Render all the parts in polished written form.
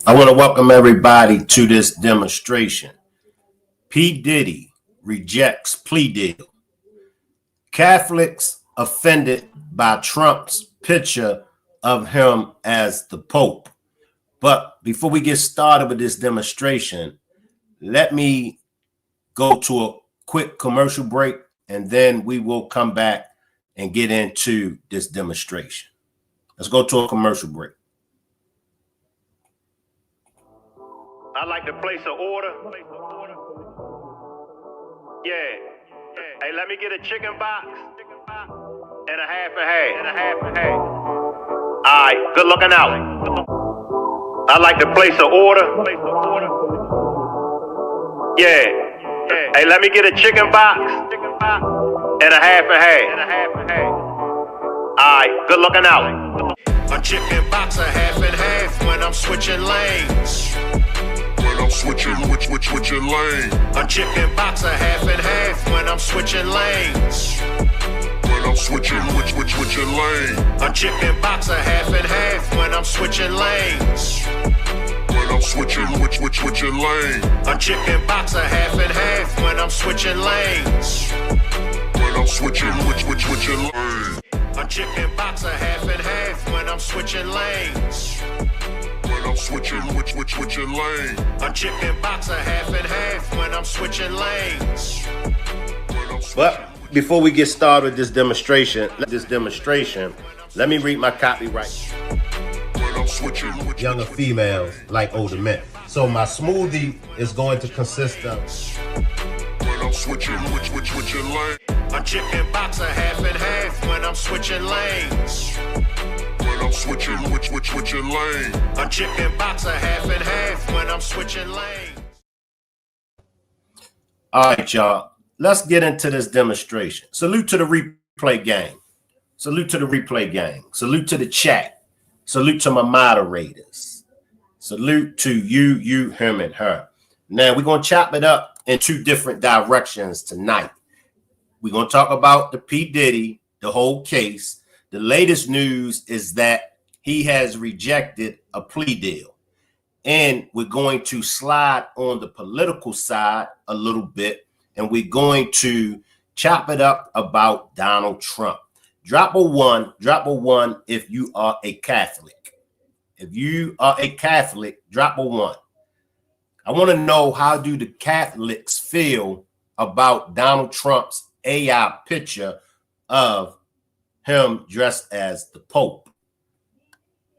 I want to welcome everybody to this demonstration. P. Diddy rejects plea deal. Catholics offended by Trump's picture of him as the Pope. But before we get started with this demonstration, let me go to a quick commercial break, and then we will come back and get into this demonstration. Let's go to a commercial break. I'd like to place an order. Yeah. Hey, let me get a chicken box and a half a half. All right, good looking out. I'd like to place an order. Yeah. Hey, let me get a chicken box and a half a half. All right, good looking out. A chicken box, a half and half when I'm switching lanes. Switching lane. A chicken box, a half and half when I'm switching lanes. When I'm switching lane. A chicken box, a half and half when I'm switching lanes. When I'm switching lane. A chicken box, a half and half when I'm switching lanes. When I'm switching lane. A chicken box, a half and half when I'm switching lanes. I'm switching lane. A chicken box, a half and half when I'm switching lanes. But before we get started with this demonstration, let me read my copyright. Younger females like older men. So my smoothie is going to consist of when I'm switching lane. A chicken box, a half and half when I'm switching lanes. I'm switching lane. A chicken box, a half and half when I'm switching lanes. All right, y'all. Let's get into this demonstration. Salute to the replay gang. Salute to the replay gang. Salute to the chat. Salute to my moderators. Salute to you, him, and her. Now, we're going to chop it up in two different directions tonight. We're going to talk about the P. Diddy, the whole case. The latest news is that he has rejected a plea deal. And we're going to slide on the political side a little bit, and we're going to chop it up about Donald Trump. Drop a one if you are a Catholic. If you are a Catholic, drop a one. I want to know, how do the Catholics feel about Donald Trump's AI picture of him dressed as the Pope?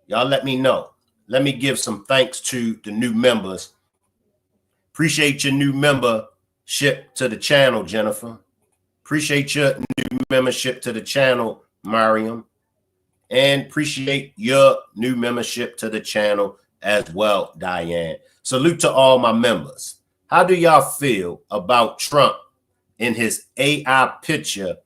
Y'all let me know. Let me give some thanks to the new members. Appreciate your new membership to the channel, Jennifer. Appreciate your new membership to the channel, Mariam. And appreciate your new membership to the channel as well, Diane. Salute to all my members. How do y'all feel about Trump in his AI picture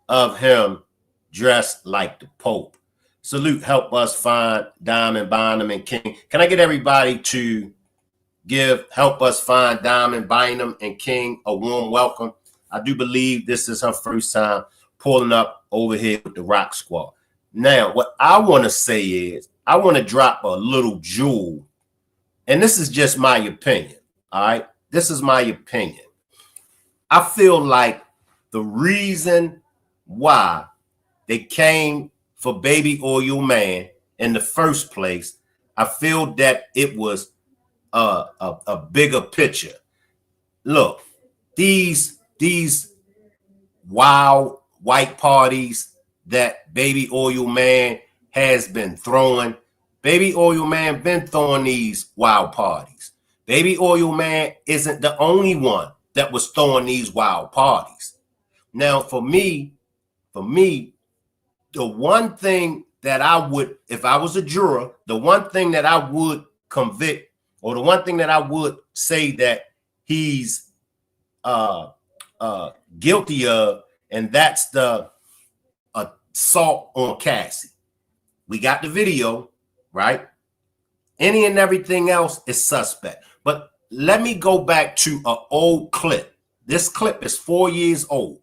of him dressed like the Pope? Salute, help us find Diamond, Bynum, and King. Can I get everybody to help us find Diamond, Bynum, and King a warm welcome? I do believe this is her first time pulling up over here with the Rock Squad. Now, what I want to say is, I want to drop a little jewel, and this is just my opinion, all right? This is my opinion. I feel like the reason why they came for Baby Oil Man in the first place, I feel that it was a bigger picture. Look, these wild white parties that Baby Oil Man has been throwing. Baby Oil Man been throwing these wild parties. Baby Oil Man isn't the only one that was throwing these wild parties. Now, for me, the one thing that I would, if I was a juror, the one thing that I would convict, or the one thing that I would say that he's guilty of, and that's the assault on Cassie. We got the video, right? Any and everything else is suspect. But let me go back to an old clip. This clip is 4 years old.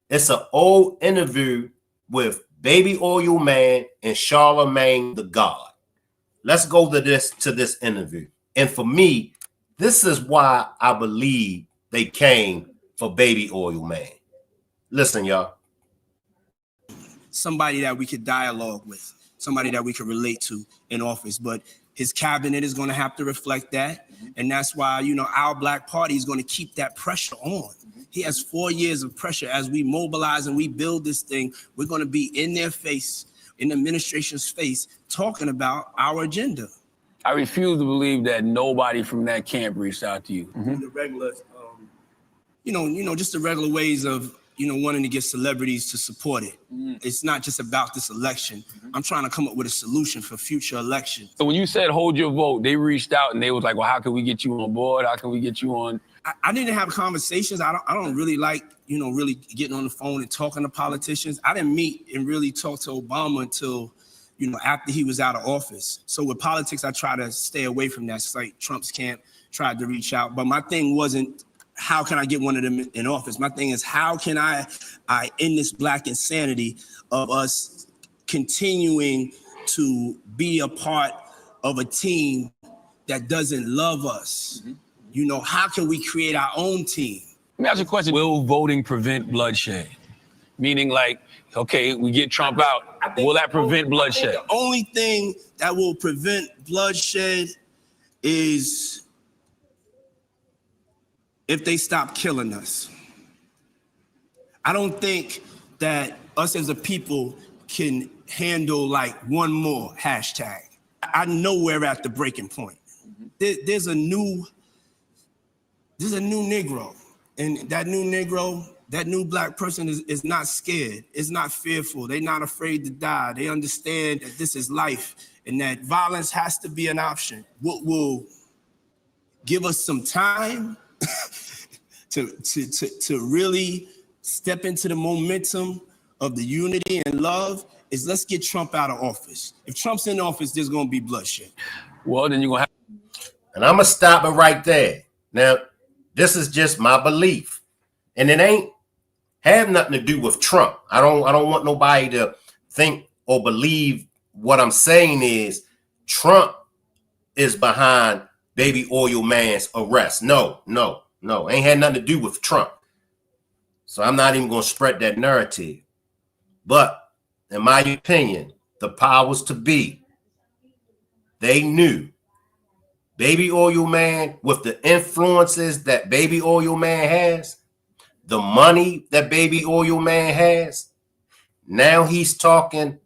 It's an old interview with Baby Oil Man and Charlemagne the God. Let's go to this interview. And for me, this is why I believe they came for Baby Oil Man. Listen, y'all. Somebody that we could dialogue with, somebody that we could relate to in office. But his cabinet is going to have to reflect that. And that's why, you know, our Black Party is going to keep that pressure on. He has 4 years of pressure. As we mobilize and we build this thing, we're going to be in their face, in the administration's face, talking about our agenda. I refuse to believe that nobody from that camp reached out to you. The regular, just the regular ways of, wanting to get celebrities to support it. It's not just about this election. I'm trying to come up with a solution for future elections. So when you said hold your vote, they reached out and they was like, well, how can we get you on board? How can we get you on? I didn't have conversations. I don't really like, really getting on the phone and talking to politicians. I didn't meet and really talk to Obama until, after he was out of office. So with politics, I try to stay away from that. It's like Trump's camp tried to reach out. But my thing wasn't, how can I get one of them in office? My thing is, how can I end this Black insanity of us continuing to be a part of a team that doesn't love us? How can we create our own team? Let me ask you a question. Will voting prevent bloodshed? Meaning like, okay, we get Trump out. Will that prevent bloodshed? The only thing that will prevent bloodshed is if they stop killing us. I don't think that us as a people can handle like one more hashtag. I know we're at the breaking point. There's a new Negro, and that new Negro, that new Black person is not scared, is not fearful. They're not afraid to die. They understand that this is life and that violence has to be an option. What will give us some time to really step into the momentum of the unity and love is let's get Trump out of office. If Trump's in office, there's going to be bloodshed. Well, then you're going to have. And I'm going to stop it right there. Now, this is just my belief. And it ain't have nothing to do with Trump. I don't want nobody to think or believe what I'm saying is Trump is behind Baby Oil Man's arrest. No. Ain't had nothing to do with Trump. So I'm not even going to spread that narrative. But in my opinion, the powers to be, they knew Baby Oil Man, with the influences that Baby Oil Man has, the money that Baby Oil Man has, now he's talking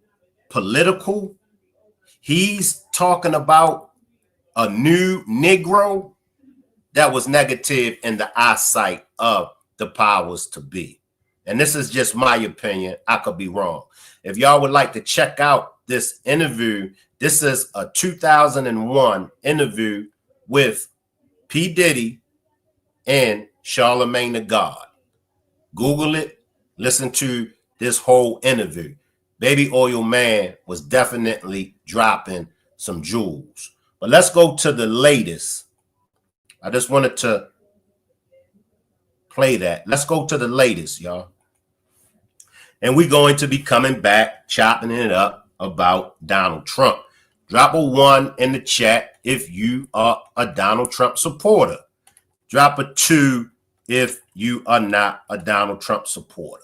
political. He's talking about a new Negro that was negative in the eyesight of the powers to be. And this is just my opinion. I could be wrong. If y'all would like to check out this interview, this is a 2001 interview with P. Diddy and Charlemagne the God. Google it. Listen to this whole interview. Baby Oil Man was definitely dropping some jewels. But let's go to the latest. I just wanted to play that. Let's go to the latest, y'all. And we're going to be coming back, chopping it up about Donald Trump. Drop a 1 in the chat if you are a Donald Trump supporter. Drop a 2 if you are not a Donald Trump supporter.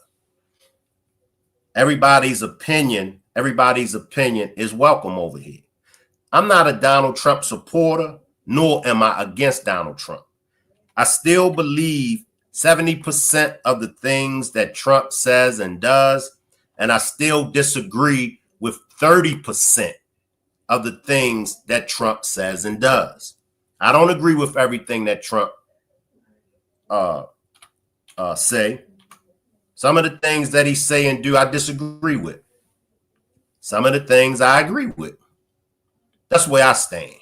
Everybody's opinion is welcome over here. I'm not a Donald Trump supporter, nor am I against Donald Trump. I still believe 70% of the things that Trump says and does, and I still disagree with 30% of the things that Trump says and does. I don't agree with everything that Trump say. Some of the things that he say and do, I disagree with. Some of the things I agree with. That's where I stand.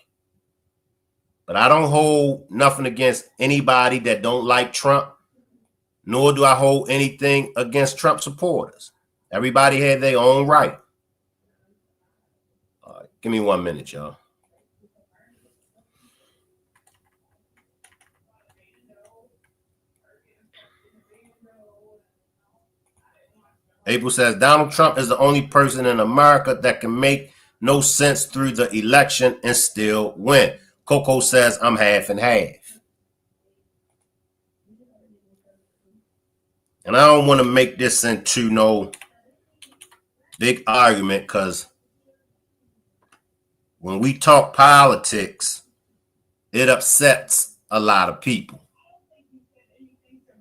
But I don't hold nothing against anybody that don't like Trump, nor do I hold anything against Trump supporters. Everybody had their own right. All right, give me 1 minute, y'all. April says, Donald Trump is the only person in America that can make no sense through the election and still win. Coco says I'm half and half. And I don't want to make this into no big argument, because when we talk politics, it upsets a lot of people.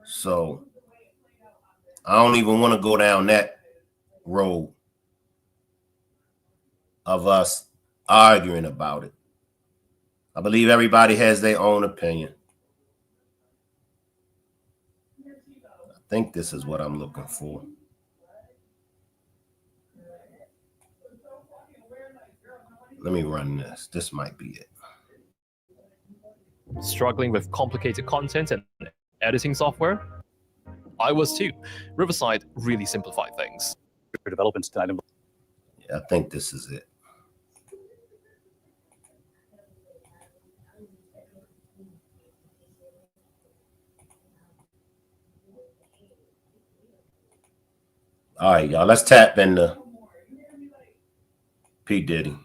So I don't even want to go down that road of us arguing about it. I believe everybody has their own opinion. I think this is what I'm looking for. Let me run this. This might be it. Struggling with complicated content and editing software? I was too. Riverside really simplified things. For developments tonight. Yeah, I think this is it. All right, y'all. Let's tap into P. Diddy.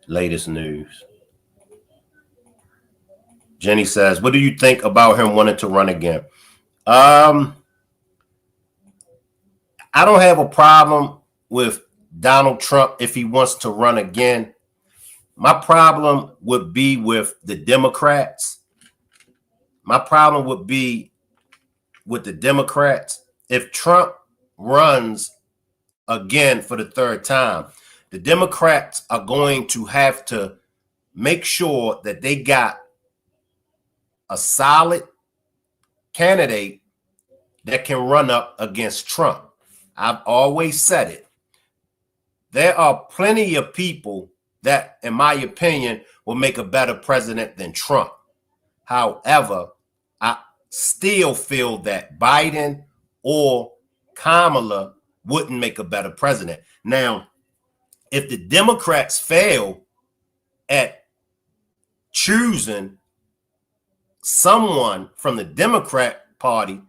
Latest news. Jenny says, what do you think about him wanting to run again? I don't have a problem with Donald Trump if he wants to run again. My problem would be with the Democrats. My problem would be with the Democrats. If Trump runs again for the third time, the Democrats are going to have to make sure that they got a solid candidate that can run up against Trump. I've always said it. There are plenty of people that, in my opinion, will make a better president than Trump. However, I still feel that Biden or Kamala wouldn't make a better president. Now, if the Democrats fail at choosing someone from the Democrat Party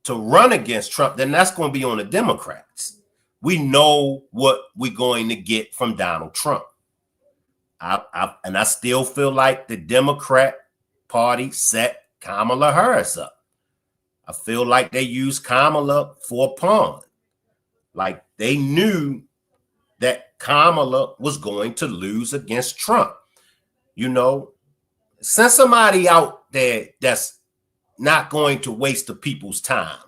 to run against Trump, then that's going to be on the Democrats. We know what we're going to get from Donald Trump. And I still feel like the Democrat Party set Kamala Harris up. I feel like they used Kamala for a pawn. Like they knew that Kamala was going to lose against Trump. You know, send somebody out there that's not going to waste the people's time.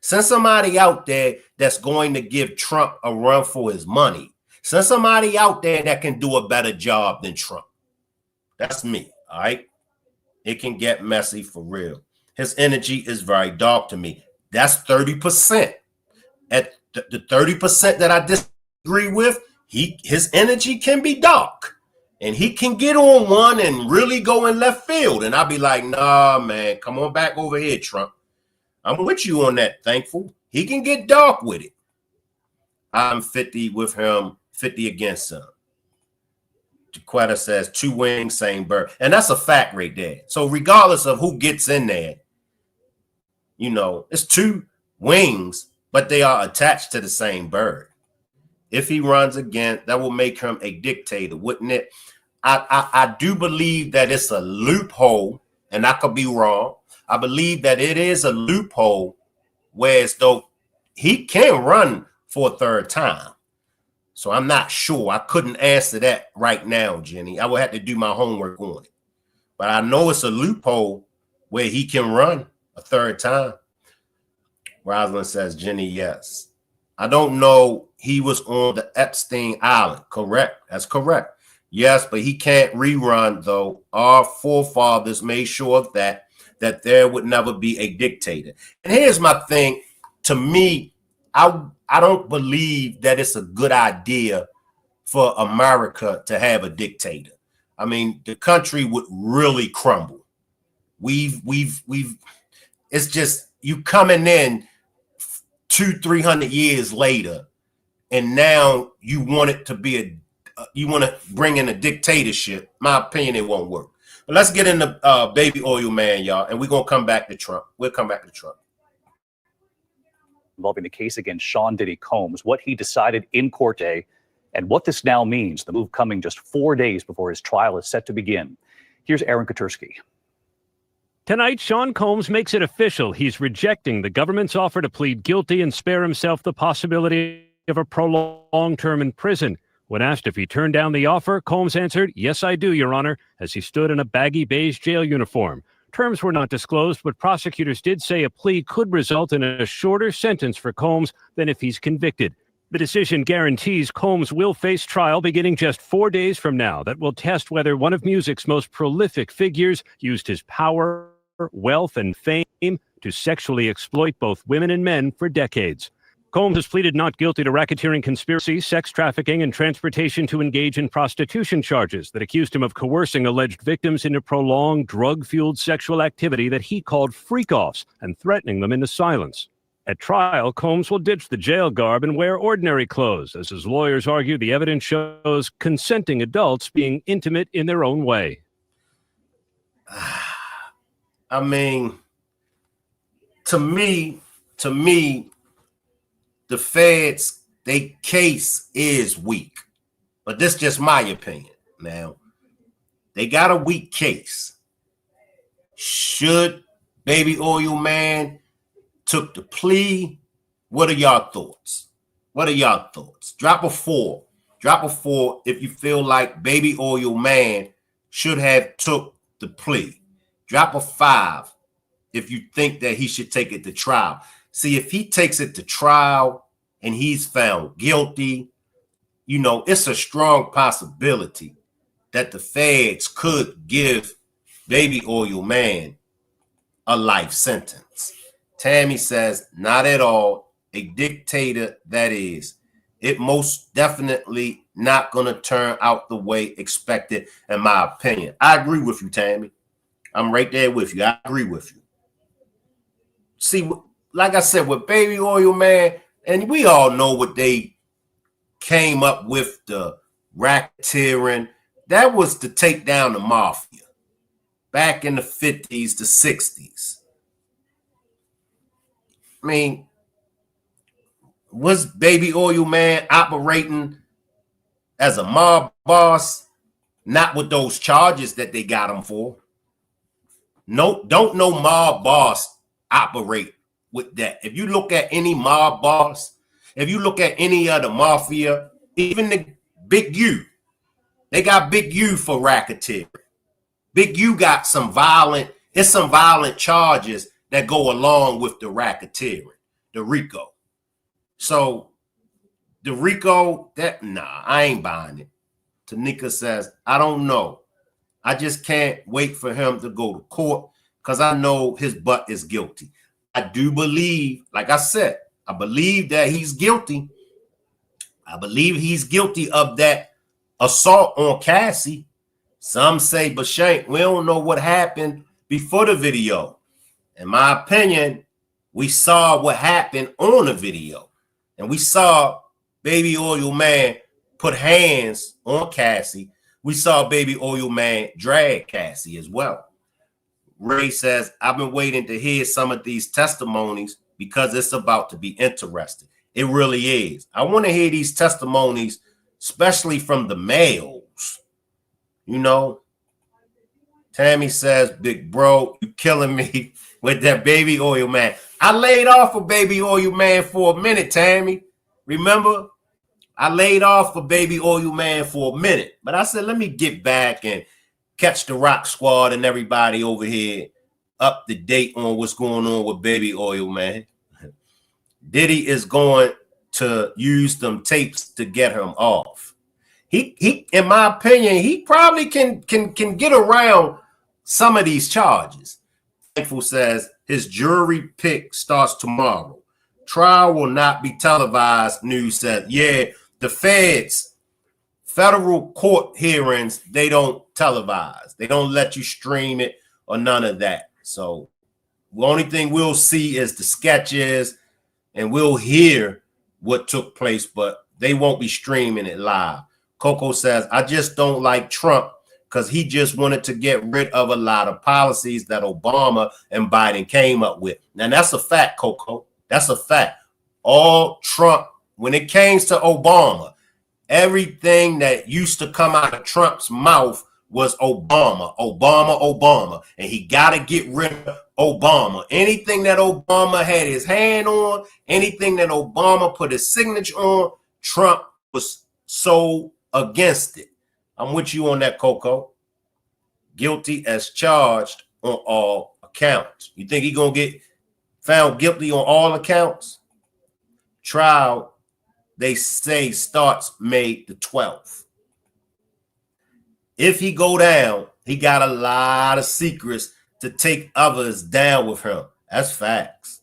Send somebody out there that's going to give Trump a run for his money. Send somebody out there that can do a better job than Trump. That's me, all right? It can get messy for real. His energy is very dark to me. That's 30%. At the 30% that I disagree with, his energy can be dark. And he can get on one and really go in left field. And I'll be like, nah, man, come on back over here, Trump. I'm with you on that, Thankful. He can get dark with it. I'm 50 with him, 50 against him. Jaquetta says 2 wings, same bird. And that's a fact right there. So regardless of who gets in there, you know, it's 2 wings, but they are attached to the same bird. If he runs again, that will make him a dictator, wouldn't it? I do believe that it's a loophole, and I could be wrong. I believe that it is a loophole, whereas though he can run for a third time. So I'm not sure. I couldn't answer that right now, Jenny. I would have to do my homework on it. But I know it's a loophole where he can run a third time. Rosalind says, Jenny, yes. I don't know. He was on the Epstein Island. Correct. That's correct. Yes, but he can't rerun, though. Our forefathers made sure of that there would never be a dictator. And here's my thing. To me, I don't believe that it's a good idea for America to have a dictator. I mean, the country would really crumble. It's just you coming in 200-300 years later, and now you want it to be you want to bring in a dictatorship. My opinion, it won't work. But let's get into Baby Oil Man, y'all, and we're gonna come back to Trump. We'll come back to Trump. Involving the case against Sean Diddy Combs, what he decided in court day and what this now means, the move coming just 4 days before his trial is set to begin. Here's Aaron Katursky. Tonight, Sean Combs makes it official. He's rejecting the government's offer to plead guilty and spare himself the possibility of a prolonged term in prison. When asked if he turned down the offer, Combs answered, "Yes, I do, Your Honor," as he stood in a baggy beige jail uniform. Terms were not disclosed, but prosecutors did say a plea could result in a shorter sentence for Combs than if he's convicted. The decision guarantees Combs will face trial beginning just 4 days from now. That will test whether one of music's most prolific figures used his power, wealth, and fame to sexually exploit both women and men for decades. Combs has pleaded not guilty to racketeering, conspiracy, sex trafficking, and transportation to engage in prostitution charges that accused him of coercing alleged victims into prolonged, drug-fueled sexual activity that he called freak-offs and threatening them into silence. At trial, Combs will ditch the jail garb and wear ordinary clothes, as his lawyers argue the evidence shows consenting adults being intimate in their own way. I mean, to me, the feds, their case is weak. But this is just my opinion. Now, they got a weak case. Should Baby Oil Man took the plea? What are y'all thoughts? What are y'all thoughts? Drop a 4. Drop a 4 if you feel like Baby Oil Man should have took the plea. Drop a 5 if you think that he should take it to trial. See, if he takes it to trial and he's found guilty, you know, it's a strong possibility that the feds could give Baby Oil Man a life sentence. Tammy says, not at all. A dictator, that is. It most definitely not going to turn out the way expected, in my opinion. I agree with you, Tammy. I'm right there with you. I agree with you. See, like I said, with Baby Oil Man, and we all know what they came up with, the racketeering. That was to take down the mafia back in the 50s to 60s. I mean, was Baby Oil Man operating as a mob boss? Not with those charges that they got him for. No, don't no mob boss operate with that. If you look at any mob boss, if you look at any other mafia, even the Big U, they got Big U for racketeering. Big U got some violent charges that go along with the racketeering, the RICO. So the RICO, I ain't buying it. Tanika says, I don't know. I just can't wait for him to go to court because I know his butt is guilty. I do believe, like I said, I believe that he's guilty. I believe he's guilty of that assault on Cassie. Some say, but Shank, we don't know what happened before the video. In my opinion, we saw what happened on the video. And we saw Baby Oil Man put hands on Cassie. We saw Baby Oil Man drag Cassie as well. Ray says, I've been waiting to hear some of these testimonies because it's about to be interesting. It really is. I want to hear these testimonies, especially from the males. You know, Tammy says, big bro, you killing me with that Baby Oil Man. I laid off of Baby Oil Man for a minute, Tammy. Remember? I laid off for Baby Oil Man for a minute. But I said, let me get back and catch the Rock Squad and everybody over here up to date on what's going on with Baby Oil Man. Diddy is going to use them tapes to get him off. He in my opinion, he probably can get around some of these charges. Thankful says his jury pick starts tomorrow. Trial will not be televised, news said. Yeah, the federal court hearings, they don't televise. They don't let you stream it or none of that. So the only thing we'll see is the sketches and we'll hear what took place, but they won't be streaming it live. Coco says, I just don't like Trump because he just wanted to get rid of a lot of policies that Obama and Biden came up with. Now, that's a fact, Coco. That's a fact. All Trump, when it came to Obama, Everything that used to come out of Trump's mouth was Obama, Obama, Obama. And he got to get rid of Obama. Anything that Obama had his hand on, anything that Obama put his signature on, Trump was so against it. I'm with you on that, Coco. Guilty as charged on all accounts. You think he gonna get found guilty on all accounts? Trial, they say, starts May the 12th. If he go down, he got a lot of secrets to take others down with him. That's facts.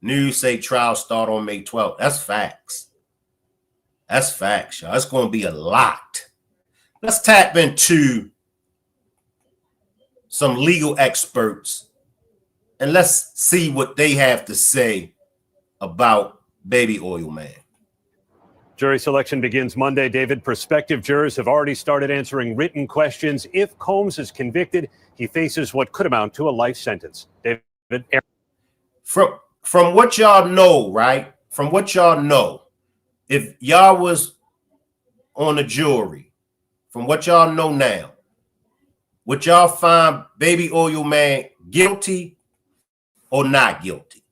News say trial start on May 12th. That's facts. That's facts, y'all. It's going to be a lot. Let's tap into some legal experts and let's see what they have to say about Baby Oil Man. Jury selection begins Monday. David, prospective jurors have already started answering written questions. If Combs is convicted, he faces what could amount to a life sentence. David, from what y'all know, right? From what y'all know, if y'all was on the jury, from what y'all know now, would y'all find Baby Oil Man guilty or not guilty?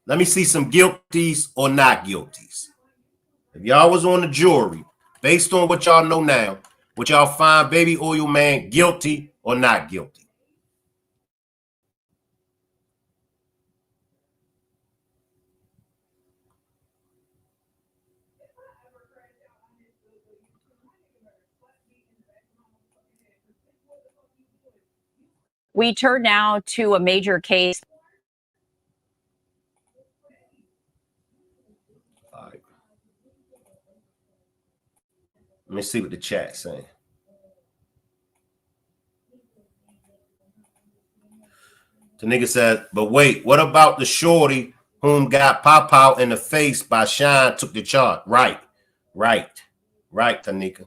Let me see some guilties or not guilties. If y'all was on the jury, based on what y'all know now, would y'all find Baby Oil Man guilty or not guilty? We turn now to a major case. All right. Let me see what the chat's saying. The nigga said, but wait, what about the shorty whom got pop-out in the face by Shine took the charge? Right, Tanika.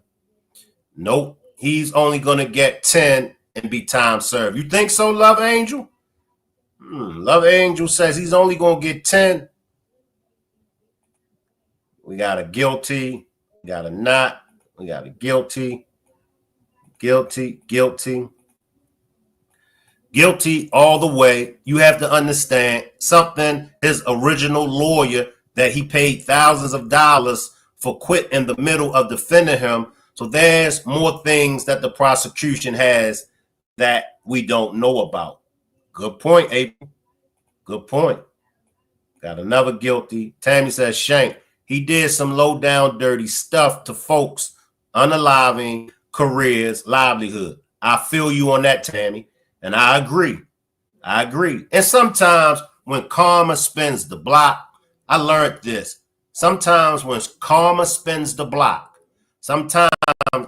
Nope, he's only going to get 10 and be time served. You think so, Love Angel? Love Angel says he's only going to get 10. We got a guilty, we got a not, we got a guilty, guilty all the way. You have to understand something. His original lawyer that he paid thousands of dollars for quit in the middle of defending him. So there's more things that the prosecution has that we don't know about. Good point, April. Good point. Got another guilty. Tammy says Shank. He did some low down dirty stuff to folks unaliving careers, livelihood. I feel you on that, Tammy. And I agree. And sometimes when karma spins the block, I learned this. Sometimes when karma spins the block, sometimes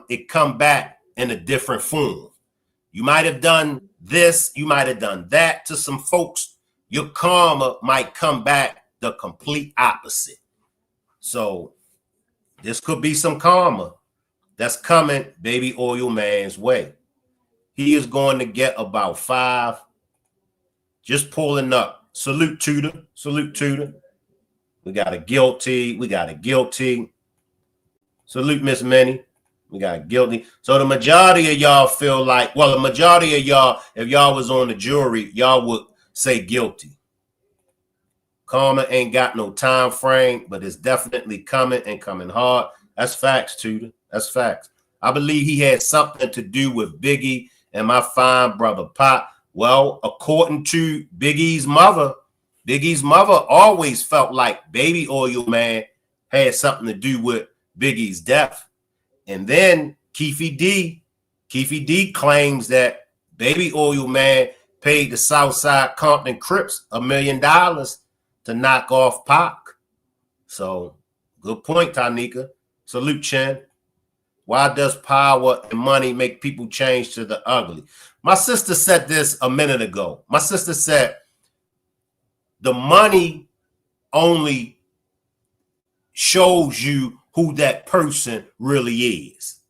it come back in a different form. You might have done this, you might have done that to some folks. Your karma might come back the complete opposite. So this could be some karma that's coming Baby Oil Man's way. He is going to get about 5. Just pulling up. Salute Tudor. We got a guilty. Salute Miss Minnie. We got a guilty. So the majority of y'all feel like, well, the majority of y'all, if y'all was on the jury, y'all would say guilty. Karma ain't got no time frame, but it's definitely coming and coming hard. That's facts, Tudor. That's facts. I believe he had something to do with Biggie and my fine brother Pop. Well, according to Biggie's mother always felt like Baby Oil Man had something to do with Biggie's death. And then Keefy D claims that Baby Oil Man paid the Southside Compton Crips $1 million to knock off Pac. So good point, Tanika. Salute, Chen. Why does power and money make people change to the ugly? My sister said this a minute ago. My sister said the money only shows you who that person really is.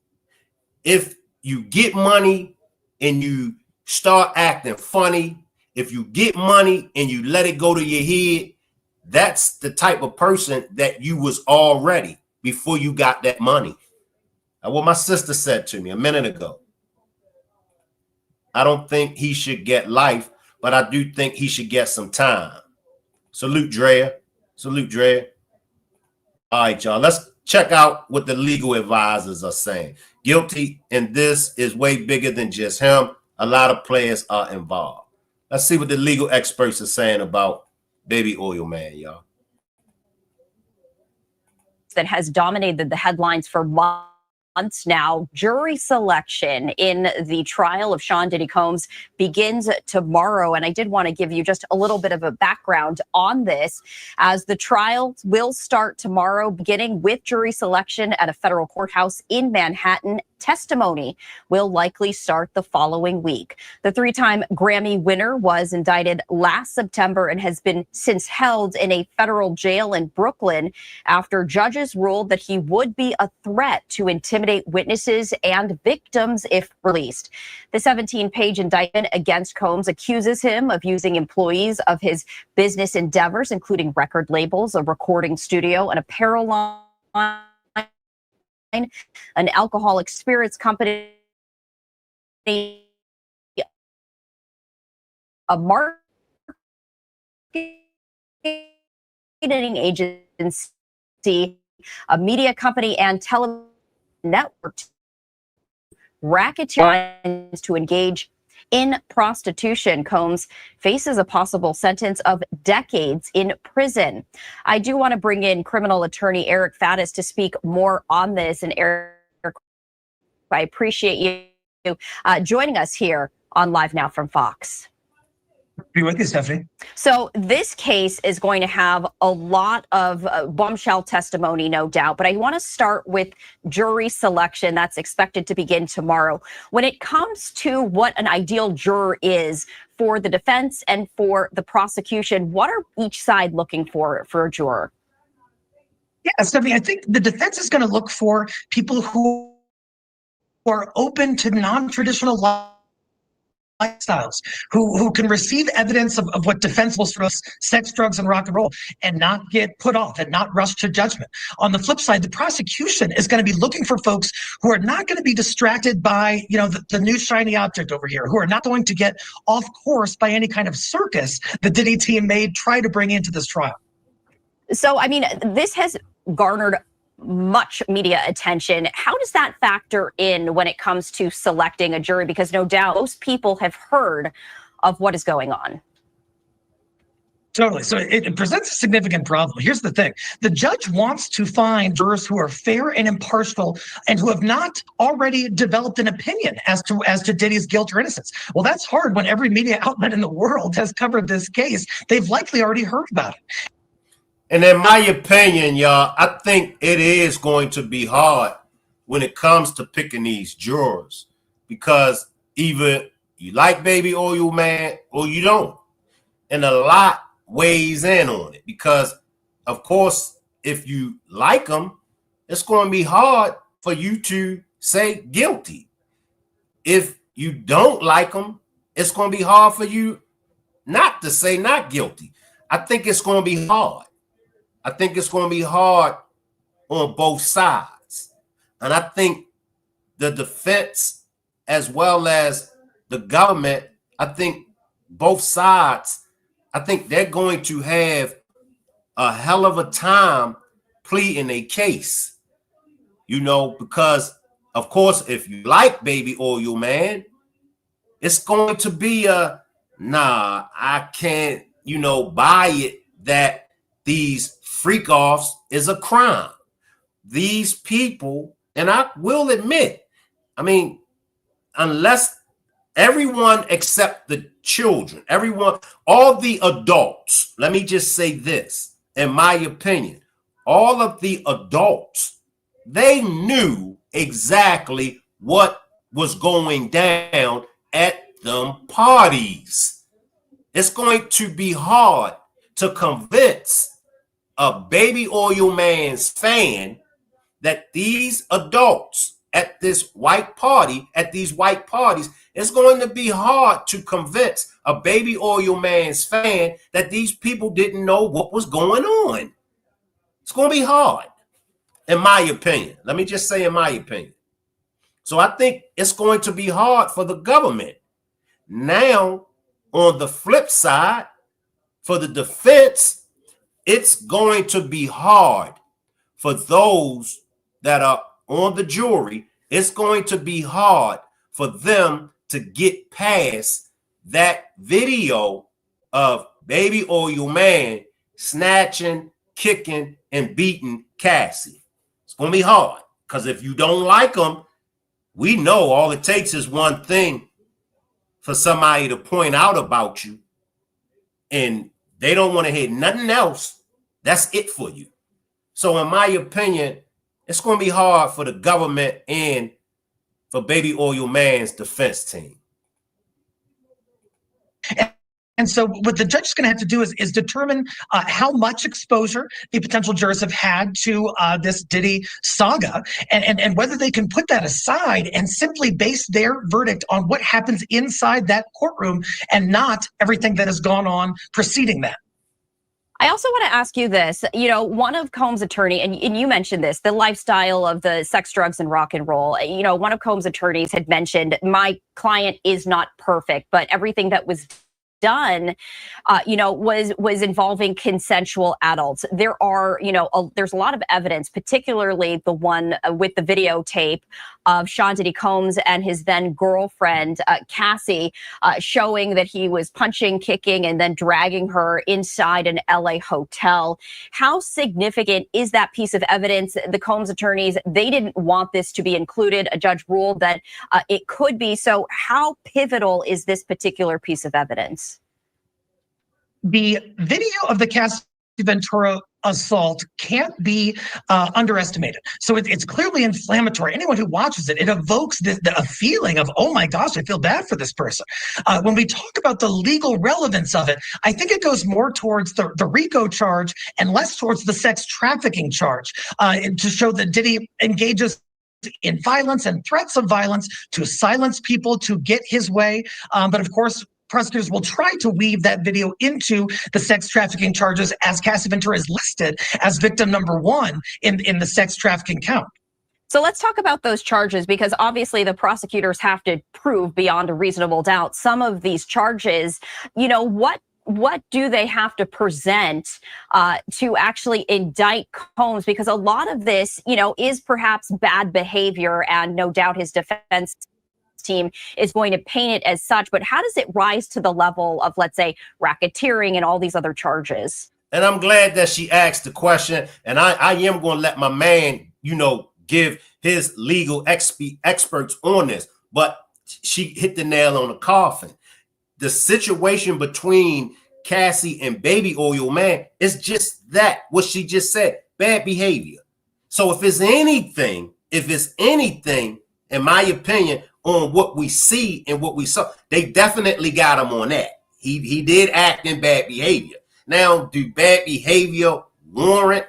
If you get money and you start acting funny, if you get money and you let it go to your head, that's the type of person that you was already before you got that money. What my sister said to me a minute ago. I don't think he should get life, but I do think he should get some time. Salute, Drea. Salute, Drea. All right, y'all. Let's check out what the legal advisors are saying. Guilty in this is way bigger than just him. A lot of players are involved. Let's see what the legal experts are saying about Baby Oil Man, y'all. That has dominated the headlines for months now. Jury selection in the trial of Sean Diddy Combs begins tomorrow. And I did want to give you just a little bit of a background on this, as the trial will start tomorrow, beginning with jury selection at a federal courthouse in Manhattan. Testimony will likely start the following week. The three-time Grammy winner was indicted last September and has been since held in a federal jail in Brooklyn after judges ruled that he would be a threat to intimidate witnesses and victims if released. The 17-page indictment against Combs accuses him of using employees of his business endeavors, including record labels, a recording studio, an apparel line, an alcoholic spirits company, a marketing agency, a media company, and television network racketeering to engage in prostitution. Combs faces a possible sentence of decades in prison. I do want to bring in criminal attorney Eric Faddis to speak more on this. And Eric, I appreciate you joining us here on Live Now from Fox. Be with you, Stephanie. So this case is going to have a lot of bombshell testimony, no doubt, but I want to start with jury selection that's expected to begin tomorrow. When it comes to what an ideal juror is for the defense and for the prosecution, what are each side looking for a juror? Yeah, Stephanie, I think the defense is going to look for people who are open to non-traditional lifestyles, who can receive evidence of what defense will throw, sex, drugs, and rock and roll, and not get put off and not rush to judgment. On the flip side, the prosecution is going to be looking for folks who are not going to be distracted by, the new shiny object over here, who are not going to get off course by any kind of circus the Diddy team may try to bring into this trial. So, I mean, this has garnered much media attention. How does that factor in when it comes to selecting a jury? Because no doubt most people have heard of what is going on. Totally. So it presents a significant problem. Here's the thing. The judge wants to find jurors who are fair and impartial and who have not already developed an opinion as to Diddy's guilt or innocence. Well, that's hard when every media outlet in the world has covered this case. They've likely already heard about it. And in my opinion, y'all, I think it is going to be hard when it comes to picking these jurors, because either you like Baby Oil Man or you don't. And a lot weighs in on it because, of course, if you like them, it's going to be hard for you to say guilty. If you don't like them, it's going to be hard for you not to say not guilty. I think it's going to be hard. I think it's going to be hard on both sides. And I think the defense as well as the government, I think both sides, I think they're going to have a hell of a time pleading a case, because, of course, if you like Baby Oil Man, it's going to be a, nah, I can't, buy it that these freak offs is a crime. These people, and I will admit, unless everyone except the children, all the adults, let me just say this, in my opinion, all of the adults, they knew exactly what was going down at them parties. It's going to be hard to convince a Baby Oil Man's fan that these adults at these white parties, it's going to be hard to convince a Baby Oil Man's fan that these people didn't know what was going on. It's going to be hard, in my opinion. Let me just say, in my opinion. So I think it's going to be hard for the government. Now, on the flip side, for the defense, it's going to be hard for those that are on the jury. It's going to be hard for them to get past that video of Baby Oil Man snatching, kicking, and beating Cassie. It's going to be hard because if you don't like them, we know all it takes is one thing for somebody to point out about you, and they don't want to hear nothing else. That's it for you. So in my opinion, it's going to be hard for the government and for Baby Oil Man's defense team. And so what the judge is going to have to do is determine how much exposure the potential jurors have had to this Diddy saga, and whether they can put that aside and simply base their verdict on what happens inside that courtroom and not everything that has gone on preceding that. I also want to ask you this. You know, one of Combs' attorney, and you mentioned this, the lifestyle of the sex, drugs, and rock and roll. You know, one of Combs' attorneys had mentioned, my client is not perfect, but everything that was done, was involving consensual adults. There are, there's a lot of evidence, particularly the one with the videotape of Sean Diddy Combs and his then girlfriend, Cassie, showing that he was punching, kicking, and then dragging her inside an LA hotel. How significant is that piece of evidence? The Combs attorneys, they didn't want this to be included. A judge ruled that it could be. So how pivotal is this particular piece of evidence? The video of the Cassie Ventura assault can't be underestimated. So it's clearly inflammatory. Anyone who watches it, it evokes a feeling of, oh my gosh, I feel bad for this person. When we talk about the legal relevance of it, I think it goes more towards the RICO charge and less towards the sex trafficking charge, to show that Diddy engages in violence and threats of violence to silence people to get his way. But of course, prosecutors will try to weave that video into the sex trafficking charges, as Cassie Ventura is listed as victim number one in the sex trafficking count. So let's talk about those charges, because obviously the prosecutors have to prove beyond a reasonable doubt some of these charges. What do they have to present to actually indict Combs? Because a lot of this, is perhaps bad behavior, and no doubt his defense team is going to paint it as such. But how does it rise to the level of, let's say, racketeering and all these other charges? And I'm glad that she asked the question. And I am going to let my man, give his legal experts on this. But she hit the nail on the coffin. The situation between Cassie and Baby Oil Man is just that, what she just said, bad behavior. So if it's anything, in my opinion, on what we see and what we saw, they definitely got him on that. He did act in bad behavior. Now, do bad behavior warrant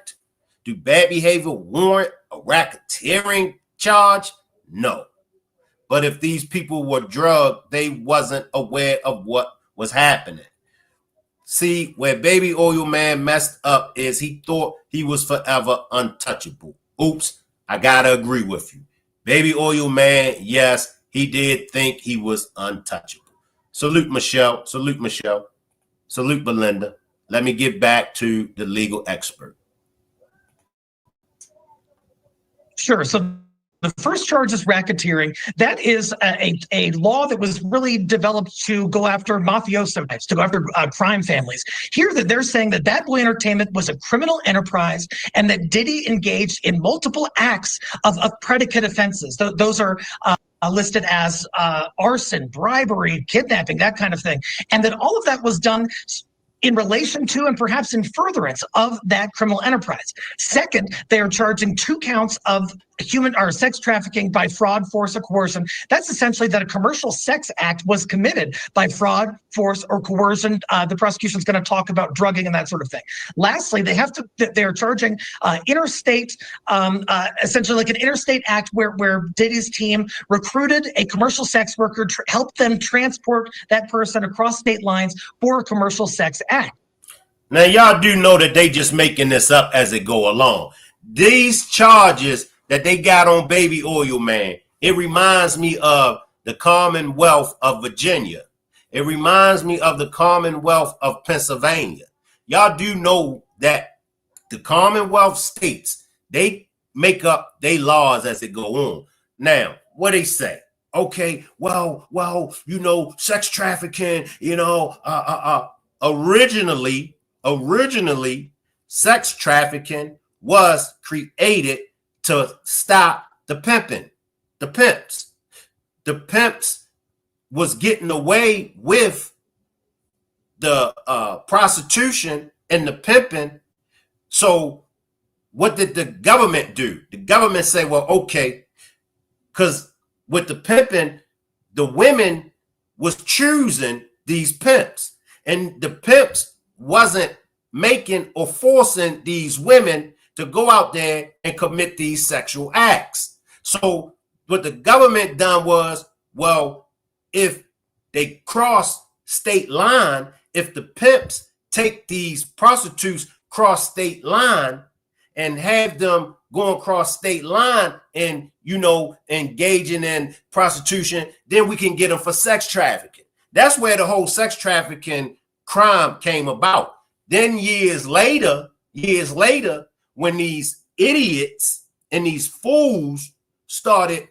a racketeering charge? No. But if these people were drugged, they wasn't aware of what was happening. See, where Baby Oil Man messed up is he thought he was forever untouchable. Oops, I gotta agree with you. Baby Oil Man, yes, he did think he was untouchable. Salute Michelle. Salute Michelle. Salute Belinda. Let me get back to the legal expert. Sure. So the first charge is racketeering. That is a law that was really developed to go after mafioso types, to go after crime families. Here that they're saying that Bad Boy Entertainment was a criminal enterprise and that Diddy engaged in multiple acts of predicate offenses. Those are listed as arson, bribery, kidnapping, that kind of thing. And that all of that was done in relation to and perhaps in furtherance of that criminal enterprise. Second, they are charging 2 counts of human or sex trafficking by fraud, force, or coercion. That's essentially that a commercial sex act was committed by fraud, force, or coercion. The prosecution is going to talk about drugging and that sort of thing. Lastly, they're charging interstate, essentially like an interstate act where Diddy's team recruited a commercial sex worker, helped them transport that person across state lines for a commercial sex act. Now, y'all do know that they just making this up as they go along. These charges that they got on Baby Oil Man It reminds me of the Commonwealth of Virginia. It reminds me of the Commonwealth of Pennsylvania. Y'all do know that the Commonwealth states, they make up their laws as they go on. Now, what they say? Okay, well, you know, sex trafficking, you know, originally, sex trafficking was created to stop the pimping, the pimps. The pimps was getting away with the prostitution and the pimping. So what did the government do? The government say, well, okay, because with the pimping, the women was choosing these pimps, and the pimps wasn't making or forcing these women to go out there and commit these sexual acts. So what the government done was, well, if they cross state line, if the pimps take these prostitutes cross state line and have them going across state line and, you know, engaging in prostitution, then we can get them for sex trafficking. That's where the whole sex trafficking crime came about. Then years later, when these idiots and these fools started,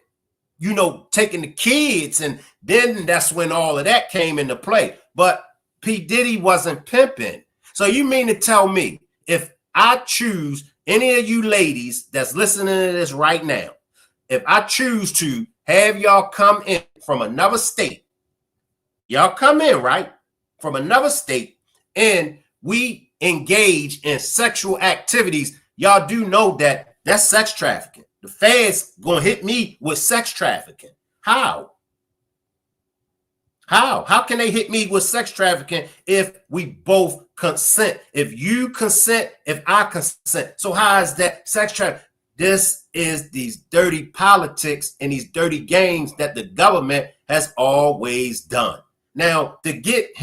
you know, taking the kids, and then that's when all of that came into play. But P. Diddy wasn't pimping. So you mean to tell me, if I choose, any of you ladies that's listening to this right now, if I choose to have y'all come in from another state, y'all come in, right, from another state, and we engage in sexual activities, y'all do know that that's sex trafficking. The feds gonna hit me with sex trafficking. How? How can they hit me with sex trafficking if we both consent? If you consent, if I consent. So how is that sex trafficking? This is these dirty politics and these dirty games that the government has always done. Now, to get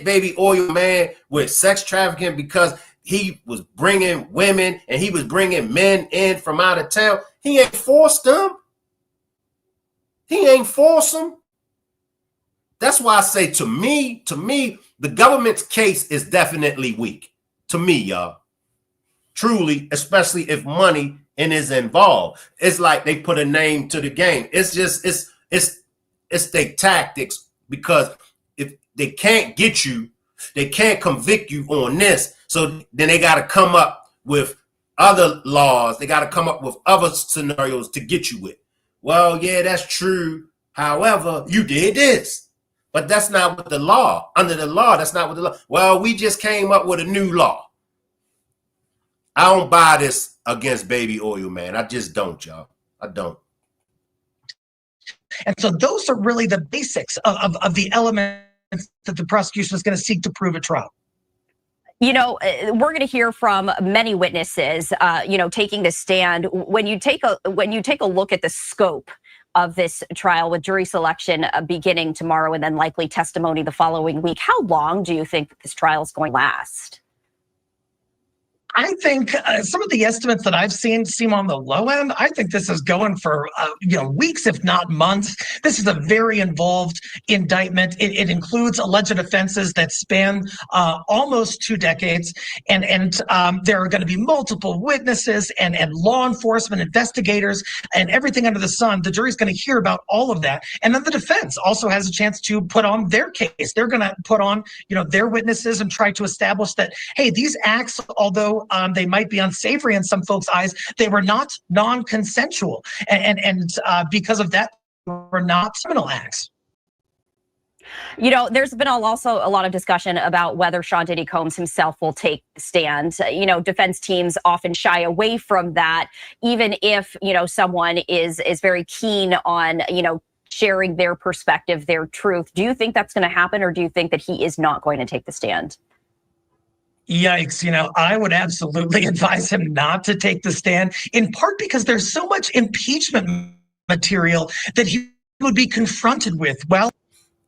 Baby Oil Man with sex trafficking because he was bringing women and he was bringing men in from out of town, he ain't forced them. He ain't forced them. That's why I say, to me, the government's case is definitely weak. To me, y'all. Truly, especially if money is involved. It's like they put a name to the game. It's just, it's their tactics, because if they can't get you, they can't convict you on this. So then they got to come up with other laws. They got to come up with other scenarios to get you with. Well, yeah, that's true. However, you did this. But that's not what the law, under the law, that's not what the law. Well, we just came up with a new law. I don't buy this against Baby Oil Man. I just don't, y'all. I don't. And so those are really the basics of the elements that the prosecution is going to seek to prove at trial. You know, we're going to hear from many witnesses, you know, taking the stand. When you take a look at the scope of this trial, with jury selection beginning tomorrow and then likely testimony the following week, how long do you think this trial is going to last? I think some of the estimates that I've seen seem on the low end. I think this is going for weeks, if not months. This is a very involved indictment. It includes alleged offenses that span almost 2 decades, and there are going to be multiple witnesses and law enforcement investigators and everything under the sun. The jury's going to hear about all of that, and then the defense also has a chance to put on their case. They're going to put on their witnesses and try to establish that, hey, these acts, although they might be unsavory in some folks' eyes, they were not non-consensual, and because of that, were not criminal acts. You know, there's been also a lot of discussion about whether Sean Diddy Combs himself will take the stand. You know, defense teams often shy away from that, even if someone is very keen on sharing their perspective, their truth. Do you think that's going to happen, or do you think that he is not going to take the stand? Yikes, I would absolutely advise him not to take the stand, in part because there's so much impeachment material that he would be confronted with. Well,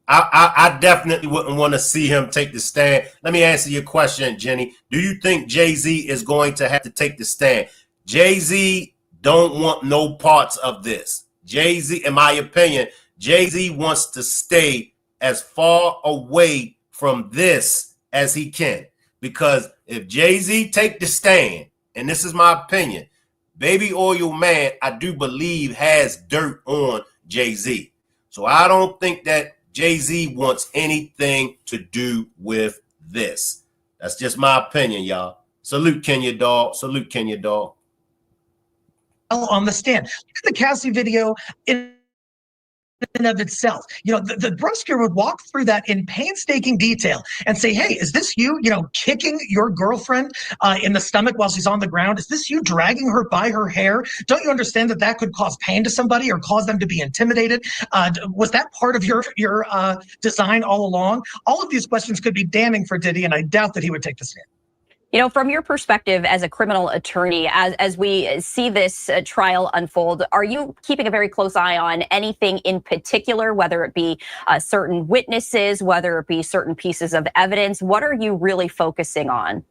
I definitely wouldn't want to see him take the stand. Let me answer your question, Jenny. Do you think Jay-Z is going to have to take the stand? Jay-Z don't want no parts of this. Jay-Z, in my opinion, Jay-Z wants to stay as far away from this as he can. Because if Jay-Z take the stand, and this is my opinion, Baby Oil Man, I do believe, has dirt on Jay-Z. So I don't think that Jay-Z wants anything to do with this. That's just my opinion, y'all. Salute Kenya, dog. Salute Kenya, dog. On the stand. Look at the Cassie video in and of itself. The prosecutor would walk through that in painstaking detail and say, hey, is this you, kicking your girlfriend in the stomach while she's on the ground? Is this you dragging her by her hair? Don't you understand that that could cause pain to somebody or cause them to be intimidated? Was that part of your design all along? All of these questions could be damning for Diddy, and I doubt that he would take the stand. From your perspective as a criminal attorney, as we see this trial unfold, are you keeping a very close eye on anything in particular, whether it be certain witnesses, whether it be certain pieces of evidence? What are you really focusing on?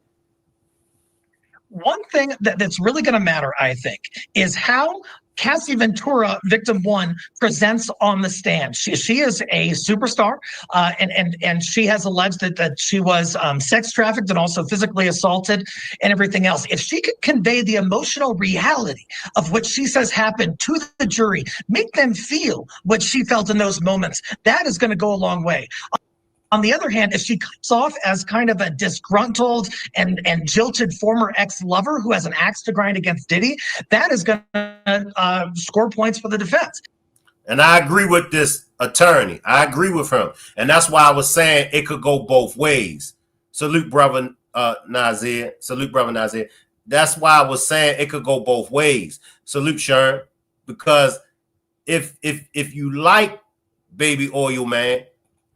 One thing that's really going to matter, I think, is how Cassie Ventura, victim one, presents on the stand. She is a superstar, and she has alleged that she was sex trafficked and also physically assaulted and everything else. If she could convey the emotional reality of what she says happened to the jury, make them feel what she felt in those moments, that is going to go a long way. On the other hand, if she comes off as kind of a disgruntled and jilted former ex-lover who has an axe to grind against Diddy, that is going to score points for the defense. And I agree with this attorney. I agree with him. And that's why I was saying it could go both ways. Salute, brother Nazir. Salute, brother Nazir. That's why I was saying it could go both ways. Salute, Sharon. Because if you like Baby Oil Man,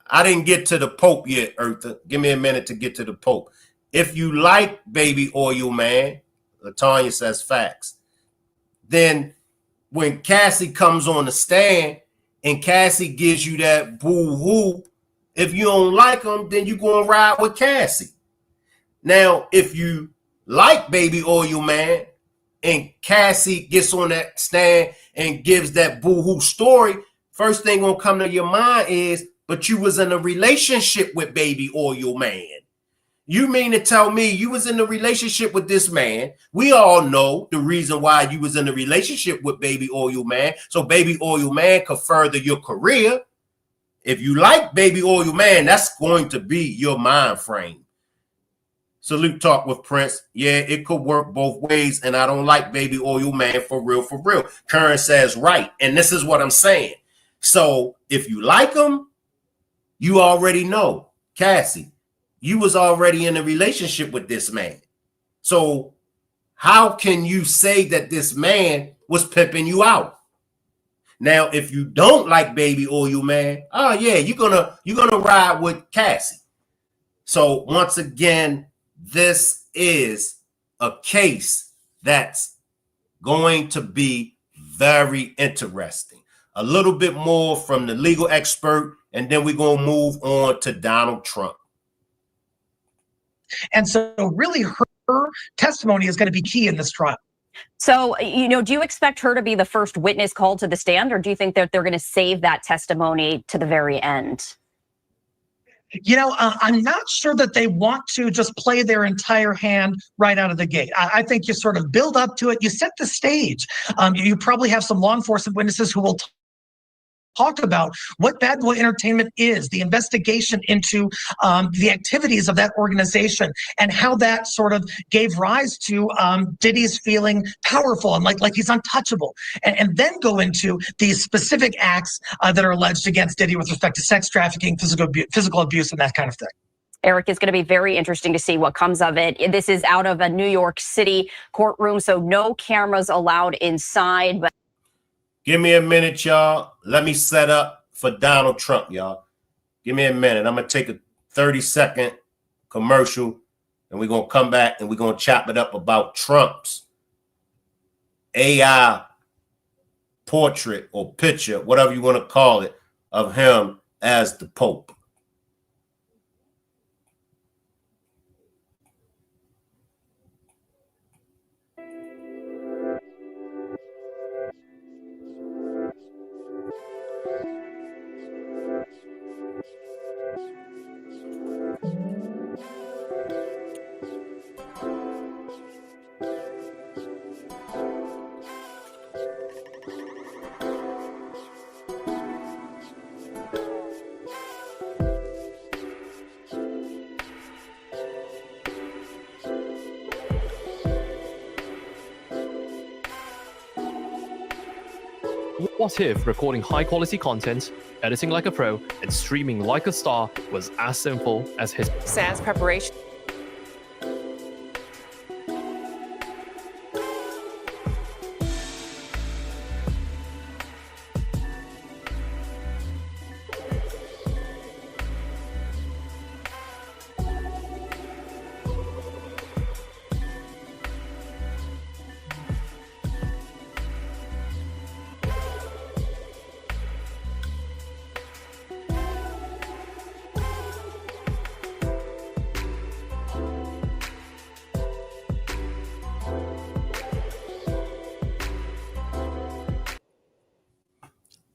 I didn't get to the Pope yet, Eartha. Give me a minute to get to the Pope. If you like Baby Oil Man, LaTanya says facts, then when Cassie comes on the stand and Cassie gives you that boo-hoo, if you don't like him, then you're going to ride with Cassie. Now, if you like Baby Oil Man and Cassie gets on that stand and gives that boo-hoo story, first thing going to come to your mind is, but you was in a relationship with Baby Oil Man. You mean to tell me you was in a relationship with this man? We all know the reason why you was in a relationship with Baby Oil Man, so Baby Oil Man could further your career. If you like Baby Oil Man, that's going to be your mind frame. Salute Talk with Prince. Yeah, it could work both ways, and I don't like Baby Oil Man for real, for real. Curran says right, and this is what I'm saying. So if you like him, you already know, Cassie, you was already in a relationship with this man. So how can you say that this man was pimping you out? Now, if you don't like Baby Oil Man, oh yeah, you're gonna ride with Cassie. So once again, this is a case that's going to be very interesting. A little bit more from the legal expert, and then we're going to move on to Donald Trump. And so really her testimony is going to be key in this trial. So, do you expect her to be the first witness called to the stand, or do you think that they're going to save that testimony to the very end? I'm not sure that they want to just play their entire hand right out of the gate. I think you sort of build up to it. You set the stage. You probably have some law enforcement witnesses who will talk about what Bad Boy Entertainment is, the investigation into the activities of that organization, and how that sort of gave rise to Diddy's feeling powerful and like he's untouchable, and then go into these specific acts that are alleged against Diddy with respect to sex trafficking, physical abuse, and that kind of thing. Eric, it's going to be very interesting to see what comes of it. This is out of a New York City courtroom, so no cameras allowed inside. But give me a minute, y'all. Let me set up for Donald Trump, y'all. Give me a minute. I'm going to take a 30-second commercial, and we're going to come back, and we're going to chop it up about Trump's AI portrait or picture, whatever you want to call it, of him as the Pope. What if recording high-quality content, editing like a pro, and streaming like a star was as simple as his SAS preparation?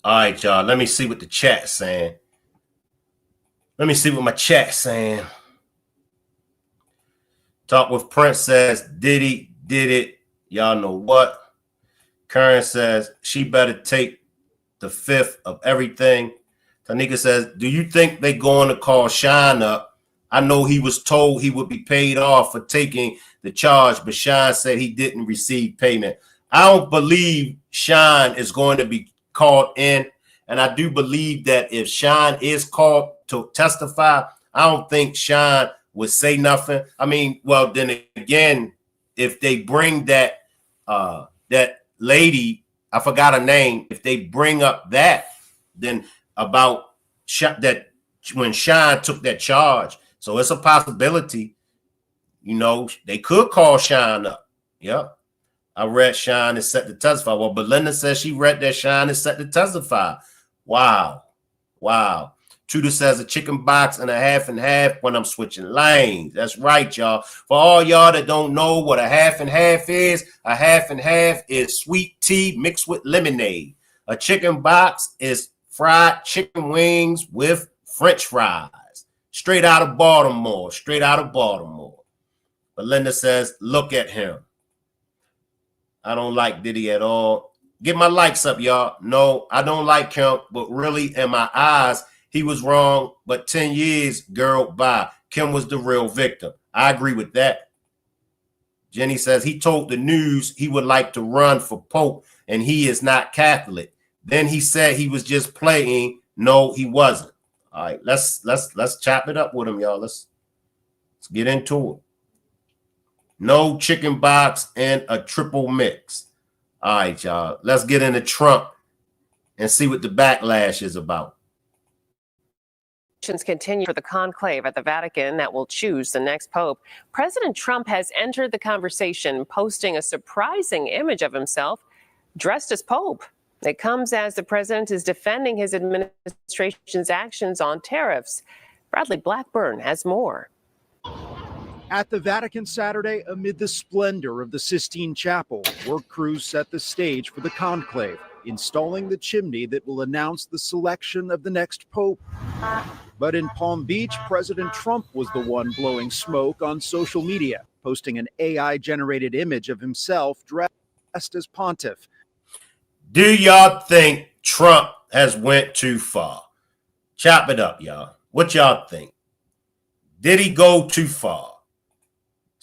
All right, y'all. Let me see what the chat's saying. Let me see what my chat's saying. Talk with Prince says, Diddy did it. Y'all know what? Karen says, she better take the fifth of everything. Tanika says, do you think they going to call Shine up? I know he was told he would be paid off for taking the charge, but Shine said he didn't receive payment. I don't believe Shine is going to be called in, and I do believe that if Shine is called to testify, I don't think Shine would say nothing. I mean, well, then again, if they bring that that lady, I forgot her name, if they bring up that, then about that when Shine took that charge, so it's a possibility, you know, they could call Shine up. Yep. I read Shine is set to testify. Well, Belinda says she read that Shine is set to testify. Wow. Wow. Tudor says a chicken box and half when I'm switching lanes. That's right, y'all. For all y'all that don't know what a half is sweet tea mixed with lemonade. A chicken box is fried chicken wings with French fries. Straight out of Baltimore. Belinda says, look at him. I don't like Diddy at all. Get my likes up, y'all. No, I don't like him, but really in my eyes, he was wrong. But 10 years, girl, bye. Kim was the real victim. I agree with that. Jenny says he told the news he would like to run for Pope and he is not Catholic. Then he said he was just playing. No, he wasn't. All right, let's chop it up with him, y'all. Let's get into it. No chicken box and a triple mix. All right, y'all. Let's get into Trump and see what the backlash is about. Continue for the conclave at the Vatican that will choose the next pope. President Trump has entered the conversation, posting a surprising image of himself dressed as pope. It comes as the president is defending his administration's actions on tariffs. Bradley Blackburn has more. At the Vatican Saturday, amid the splendor of the Sistine Chapel, work crews set the stage for the conclave, installing the chimney that will announce the selection of the next pope. But in Palm Beach, President Trump was the one blowing smoke on social media, posting an AI-generated image of himself dressed as pontiff. Do y'all think Trump has went too far? Chop it up, y'all. What y'all think? Did he go too far?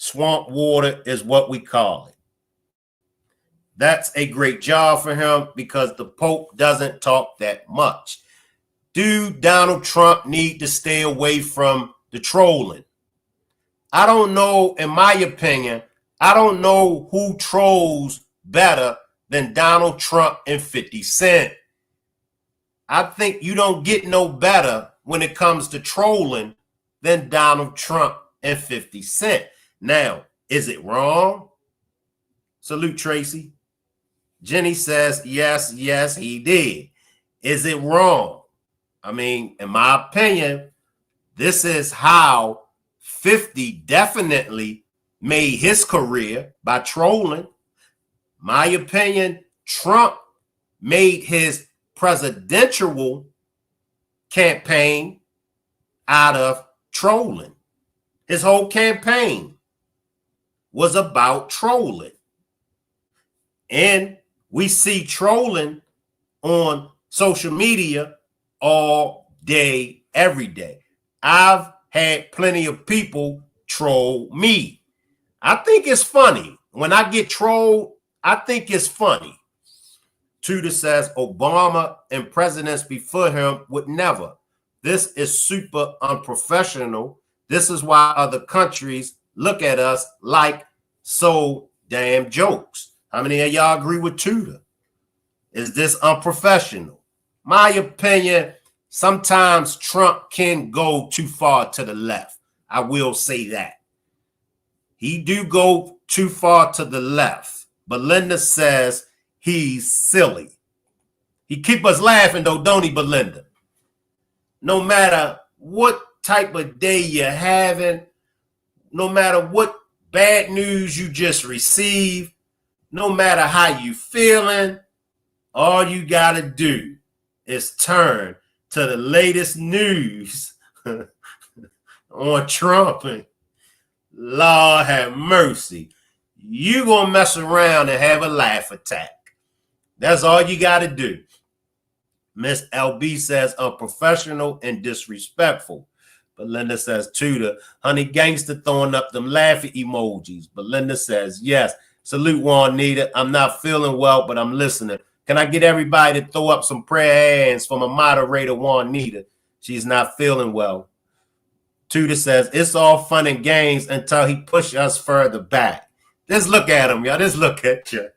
Swamp water is what we call it. That's a great job for him because the Pope doesn't talk that much. Do Donald Trump need to stay away from the trolling? I don't know, in my opinion, I don't know who trolls better than Donald Trump and 50 Cent. I think you don't get no better when it comes to trolling than Donald Trump and 50 Cent. Now, is it wrong? Salute, Tracy. Jenny says, yes, he did. Is it wrong? I mean, in my opinion, this is how 50 definitely made his career by trolling. My opinion, Trump made his presidential campaign out of trolling. His whole campaign was about trolling. And we see trolling on social media all day, every day. I've had plenty of people troll me. I think it's funny. When I get trolled, I think it's funny. Tudor says Obama and presidents before him would never. This is super unprofessional. This is why other countries look at us like so damn jokes. How many of y'all agree with Tudor? Is this unprofessional? My opinion, sometimes Trump can go too far to the left. I will say that. He do go too far to the left. Belinda says he's silly. He keep us laughing though, don't he, Belinda? No matter what type of day you're having, no matter what bad news you just received, no matter how you feeling, all you got to do is turn to the latest news on Trump. And Lord have mercy. You gonna mess around and have a laugh attack. That's all you got to do. Miss LB says unprofessional and disrespectful. Belinda says Tudor, honey gangster throwing up them laughing emojis. Belinda says yes. Salute Juanita. I'm not feeling well, but I'm listening. Can I get everybody to throw up some prayer hands for my moderator, Juanita? She's not feeling well. Tudor says, it's all fun and games until he pushes us further back. Let's look at him, y'all. Let's look at you.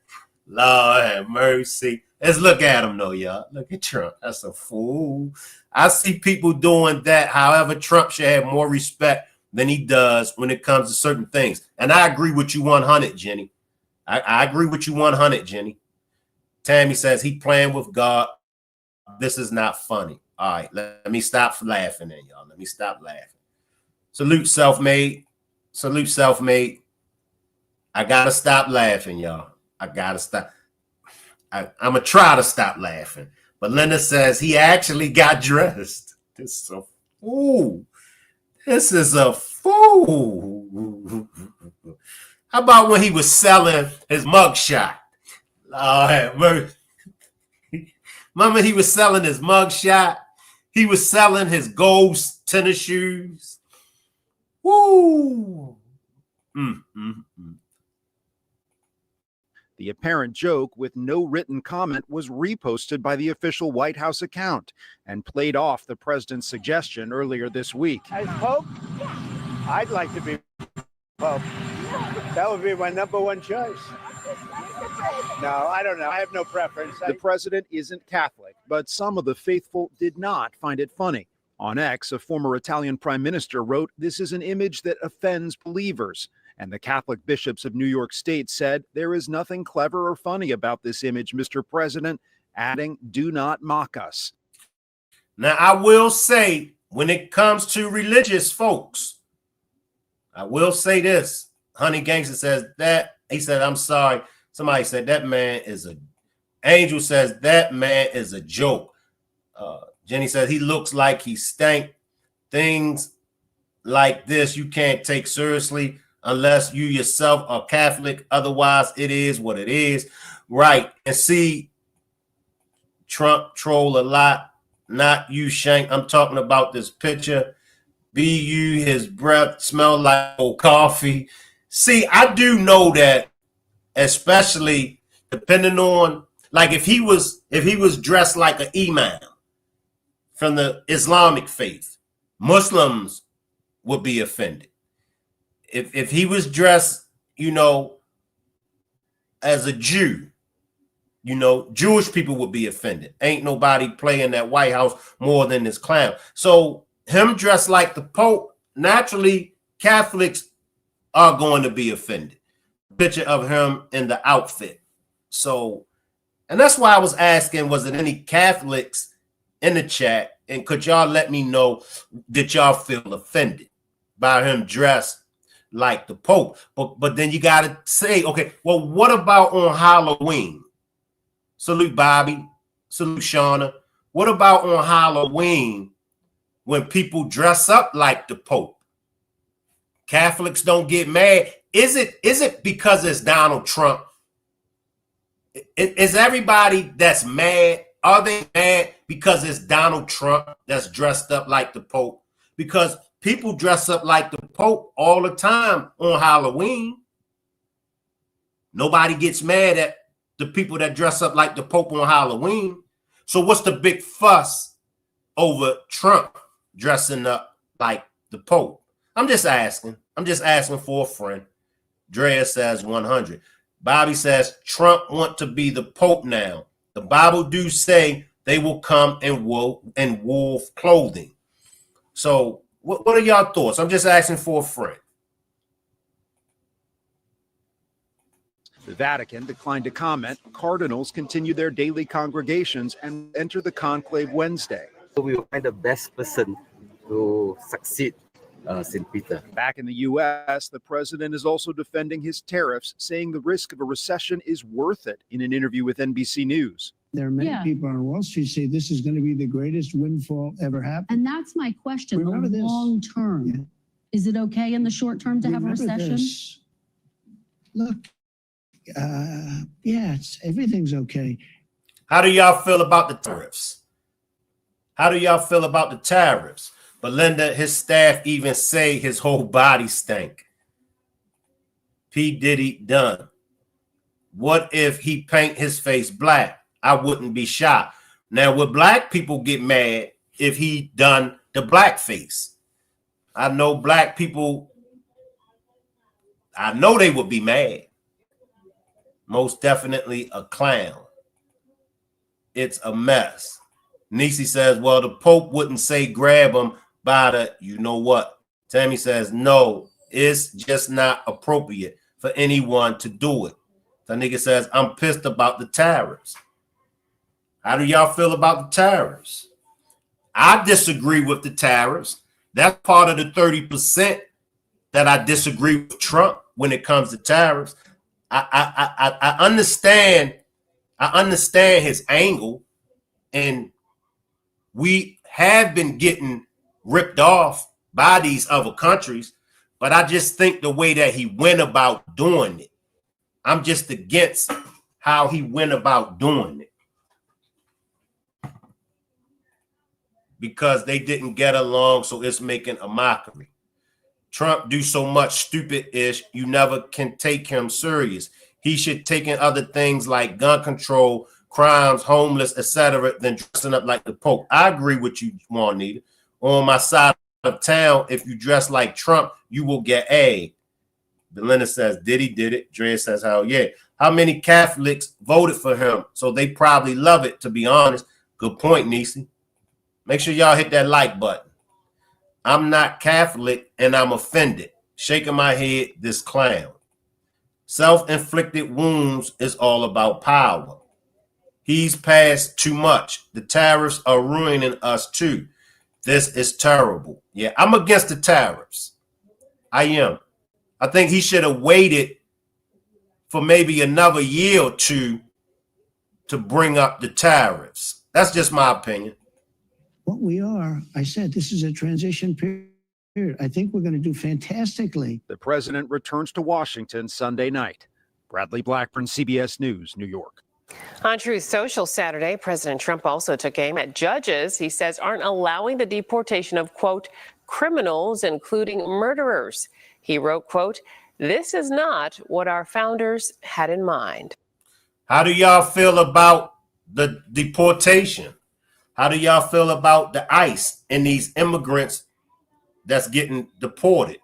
Lord have mercy. Let's look at him, though, y'all. Look at Trump. That's a fool. I see people doing that. However, Trump should have more respect than he does when it comes to certain things. And I agree with you 100, Jenny. I agree with you 100, Jenny. Tammy says he playing with God. This is not funny. All right, let me stop laughing then, y'all. Let me stop laughing. Salute self-made. Salute self-made. I got to stop laughing, y'all. I got to stop. I'm going to try to stop laughing. But Linda says he actually got dressed. This is a fool. This is a fool. How about when he was selling his mugshot? Lord have mercy. Remember he was selling his mugshot? He was selling his gold tennis shoes. Woo! The apparent joke with no written comment was reposted by the official White House account and played off the president's suggestion earlier this week. As Pope, I'd like to be Pope. That would be my number one choice. No, I don't know. I have no preference. The president isn't Catholic, but some of the faithful did not find it funny. On X, a former Italian prime minister wrote, "This is an image that offends believers." And the Catholic bishops of New York State said, "There is nothing clever or funny about this image, Mr. President," adding, "Do not mock us." Now, I will say, when it comes to religious folks, I will say this. Honey Gangster says that. He said, I'm sorry. Somebody said that man is a... Angel says that man is a joke. Jenny says he looks like he stank. Things like this you can't take seriously unless you yourself are Catholic. Otherwise, it is what it is. Right. And see, Trump troll a lot. Not you, Shank. I'm talking about this picture. BU, his breath smell like old coffee. See, I do know that, especially depending on, like if he was dressed like an imam from the Islamic faith, Muslims would be offended. If he was dressed, as a Jew, Jewish people would be offended. Ain't nobody playing that White House more than this clown. So him dressed like the Pope, naturally Catholics are going to be offended. Picture of him in the outfit. So, and that's why I was asking, was it any Catholics in the chat? And could y'all let me know, did y'all feel offended by him dressed like the Pope? But then you got to say, okay, well, what about on Halloween? Salute, Bobby. Salute, Shauna. What about on Halloween when people dress up like the Pope? Catholics don't get mad. Is it because it's Donald Trump? Is everybody that's mad, are they mad because it's Donald Trump that's dressed up like the Pope? Because people dress up like the Pope all the time on Halloween. Nobody gets mad at the people that dress up like the Pope on Halloween. So what's the big fuss over Trump dressing up like the Pope? I'm just asking. I'm just asking for a friend. Drea says 100. Bobby says Trump want to be the Pope now. The Bible do say they will come in wolf clothing. So what are y'all thoughts? I'm just asking for a friend. The Vatican declined to comment. Cardinals continue their daily congregations and enter the conclave Wednesday. So we will find the best person to succeed St. Peter. Back in the U.S., the president is also defending his tariffs, saying the risk of a recession is worth it in an interview with NBC News. There are many people on Wall Street say this is going to be the greatest windfall ever happened. And that's my question. Remember the long term. Yeah. Is it okay in the short term to have a recession? This. Look, yeah, everything's okay. How do y'all feel about the tariffs? How do y'all feel about the tariffs? Belinda, his staff even say his whole body stank. PDiddy done. What if he paint his face black? I wouldn't be shocked. Now, would black people get mad if he done the black face? I know black people, I know they would be mad. Most definitely a clown. It's a mess. Nisi says, well, the Pope wouldn't say grab him by the, you know what? Tammy says, no, it's just not appropriate for anyone to do it. The nigga says, I'm pissed about the tariffs. How do y'all feel about the tariffs? I disagree with the tariffs. That's part of the 30% that I disagree with Trump when it comes to tariffs. I understand his angle, and we have been getting ripped off by these other countries, but I just think the way that he went about doing it, I'm just against how he went about doing it, because they didn't get along, so it's making a mockery. Trump do so much stupid-ish, you never can take him serious. He should take in other things like gun control, crimes, homeless, etc., than dressing up like the Pope. I agree with you, Juanita. On my side of town, if you dress like Trump, you will get egged. Belinda says, Diddy did it. Drea says, hell yeah. How many Catholics voted for him? So they probably love it, to be honest. Good point, Nisi. Make sure y'all hit that like button. I'm not Catholic and I'm offended. Shaking my head, this clown. Self-inflicted wounds is all about power. He's passed too much. The tariffs are ruining us too. This is terrible. Yeah, I'm against the tariffs. I am. I think he should have waited for maybe another year or two to bring up the tariffs. That's just my opinion. What we are, I said, this is a transition period. I think we're going to do fantastically. The president returns to Washington Sunday night. Bradley Blackburn, CBS News, New York. On Truth Social Saturday, President Trump also took aim at judges he says aren't allowing the deportation of, quote, criminals, including murderers. He wrote, quote, this is not what our founders had in mind. How do y'all feel about the deportation? How do y'all feel about the ICE and these immigrants that's getting deported?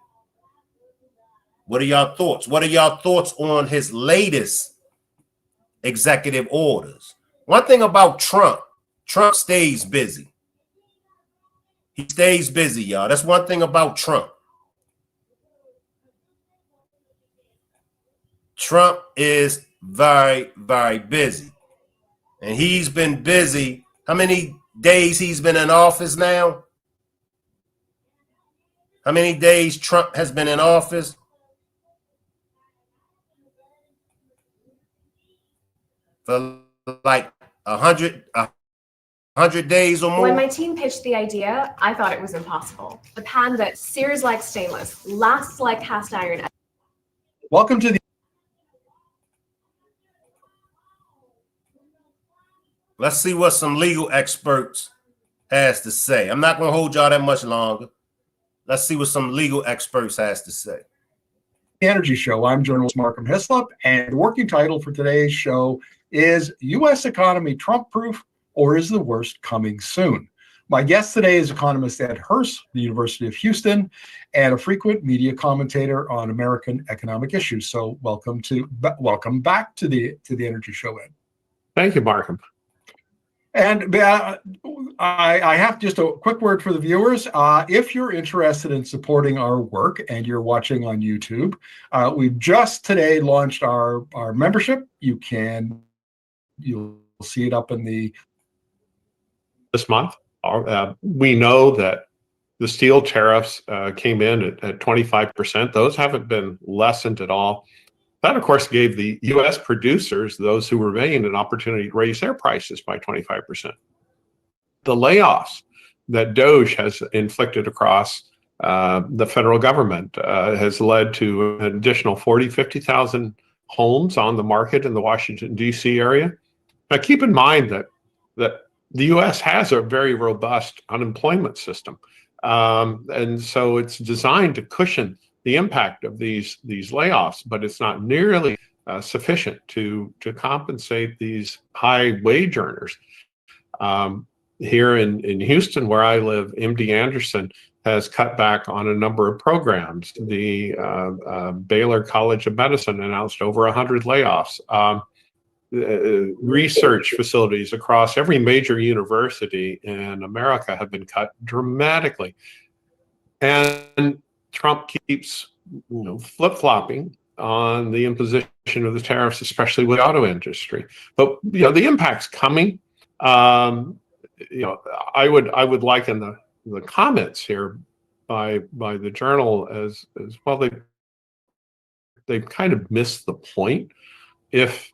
What are y'all thoughts? What are y'all thoughts on his latest executive orders? One thing about Trump stays busy. He stays busy, y'all. That's one thing about Trump. Trump is very, very busy. And he's been busy. How many days he's been in office now? How many days Trump has been in office? For like 100 100 days or more? When my team pitched the idea, I thought it was impossible. The pan that sears like stainless, lasts like cast iron. Welcome to the. Let's see what some legal experts has to say. I'm not going to hold y'all that much longer. Let's see what some legal experts has to say. Energy Show. I'm journalist Markham Hislop, and the working title for today's show is U.S. Economy Trump-Proof, or is the worst coming soon? My guest today is economist Ed Hurst, the University of Houston, and a frequent media commentator on American economic issues. So welcome back to the Energy Show, Ed. Thank you, Markham. And I have just a quick word for the viewers. If you're interested in supporting our work and you're watching on YouTube, we've just today launched our membership. You'll see it up in this month. We know that the steel tariffs came in at 25%. Those haven't been lessened at all. That, of course, gave the U.S. producers, those who remain, an opportunity to raise their prices by 25%. The layoffs that DOGE has inflicted across the federal government has led to an additional 50,000 homes on the market in the Washington, D.C. area. Now, keep in mind that the U.S. has a very robust unemployment system. And so it's designed to cushion the impact of these layoffs, but it's not nearly sufficient to compensate these high wage earners. Here in Houston, where I live, MD Anderson has cut back on a number of programs. The Baylor College of Medicine announced over 100 layoffs. Research facilities across every major university in America have been cut dramatically. And Trump keeps, flip-flopping on the imposition of the tariffs, especially with the auto industry. But the impact's coming. I would liken the comments here by the Journal as well. They've kind of missed the point. If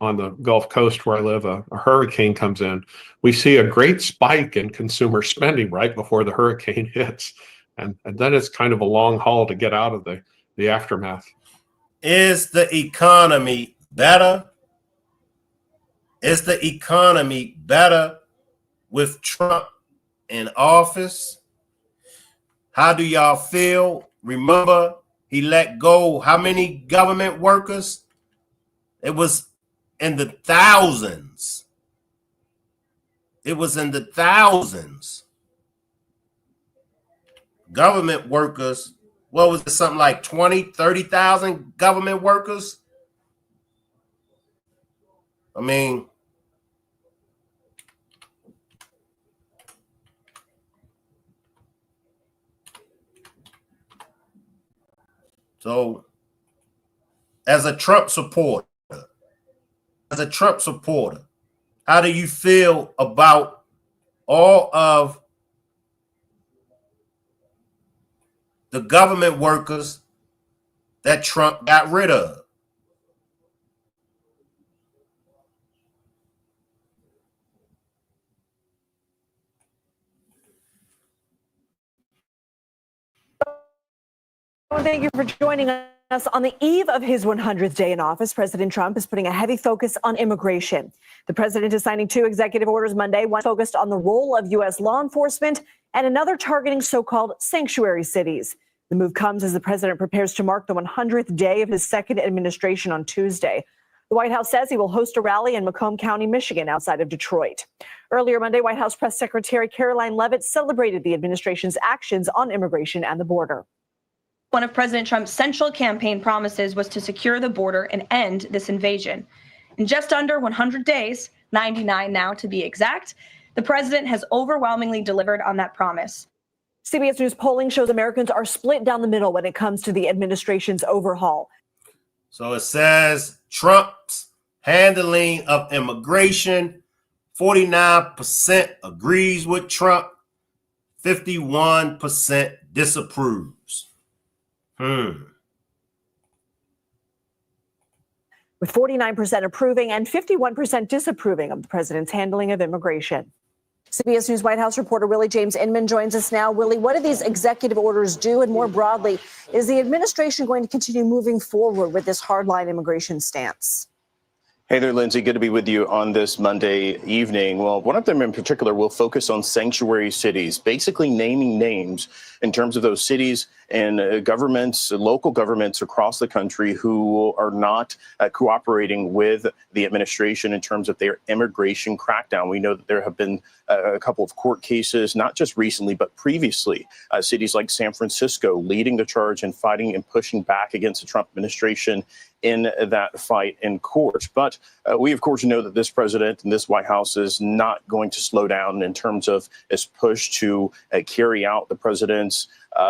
on the Gulf Coast where I live, a hurricane comes in, we see a great spike in consumer spending right before the hurricane hits. And then it's kind of a long haul to get out of the aftermath. Is the economy better? Is the economy better with Trump in office? How do y'all feel? Remember, he let go how many government workers? It was in the thousands. It was in the thousands. Government workers, what was it, something like 20, 30,000 government workers? I mean, so as a Trump supporter, how do you feel about all of the government workers that Trump got rid of? Well, thank you for joining us. On the eve of his 100th day in office, President Trump is putting a heavy focus on immigration. The president is signing 2 executive orders Monday, one focused on the role of U.S. law enforcement and another targeting so-called sanctuary cities. The move comes as the president prepares to mark the 100th day of his second administration on Tuesday. The White House says he will host a rally in Macomb County, Michigan, outside of Detroit. Earlier Monday, White House Press Secretary Caroline Leavitt celebrated the administration's actions on immigration and the border. One of President Trump's central campaign promises was to secure the border and end this invasion. In just under 100 days, 99 now to be exact, the president has overwhelmingly delivered on that promise. CBS News polling shows Americans are split down the middle when it comes to the administration's overhaul. So it says Trump's handling of immigration, 49% agrees with Trump, 51% disapproves. with 49% approving and 51% disapproving of the president's handling of immigration. CBS News White House reporter Willie James Inman joins us now. Willie, what do these executive orders do? And more broadly, is the administration going to continue moving forward with this hardline immigration stance? Hey there, Lindsay. Good to be with you on this Monday evening. Well, one of them in particular will focus on sanctuary cities, basically naming names in terms of those cities and governments, local governments across the country who are not cooperating with the administration in terms of their immigration crackdown. We know that there have been a couple of court cases, not just recently, but previously, cities like San Francisco leading the charge and fighting and pushing back against the Trump administration in that fight in court. But we, of course, know that this president and this White House is not going to slow down in terms of its push to carry out the president's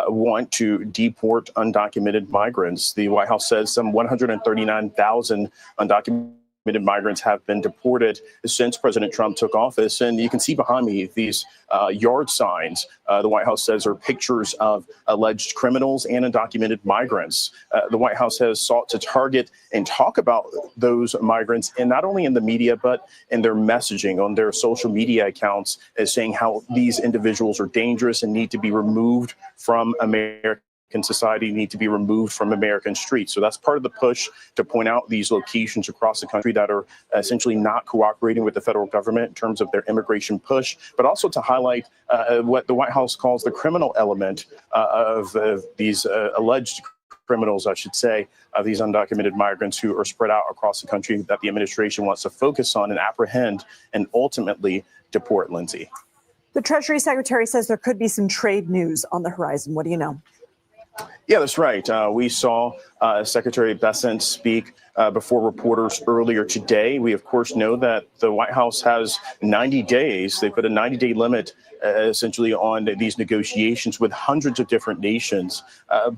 want to deport undocumented migrants. The White House says some 139,000 undocumented migrants have been deported since President Trump took office. And you can see behind me these yard signs. The White House says are pictures of alleged criminals and undocumented migrants. The White House has sought to target and talk about those migrants, and not only in the media, but in their messaging on their social media accounts, as saying how these individuals are dangerous and need to be removed from America. Society, need to be removed from American streets. So that's part of the push to point out these locations across the country that are essentially not cooperating with the federal government in terms of their immigration push, but also to highlight what the White House calls the criminal element of these alleged criminals, I should say, of these undocumented migrants who are spread out across the country that the administration wants to focus on and apprehend and ultimately deport. Lindsay. The Treasury Secretary says there could be some trade news on the horizon. What do you know? Yeah, that's right. We saw Secretary Bessent speak before reporters earlier today. We, of course, know that the White House has 90 days. They put a 90-day limit essentially on these negotiations with hundreds of different nations.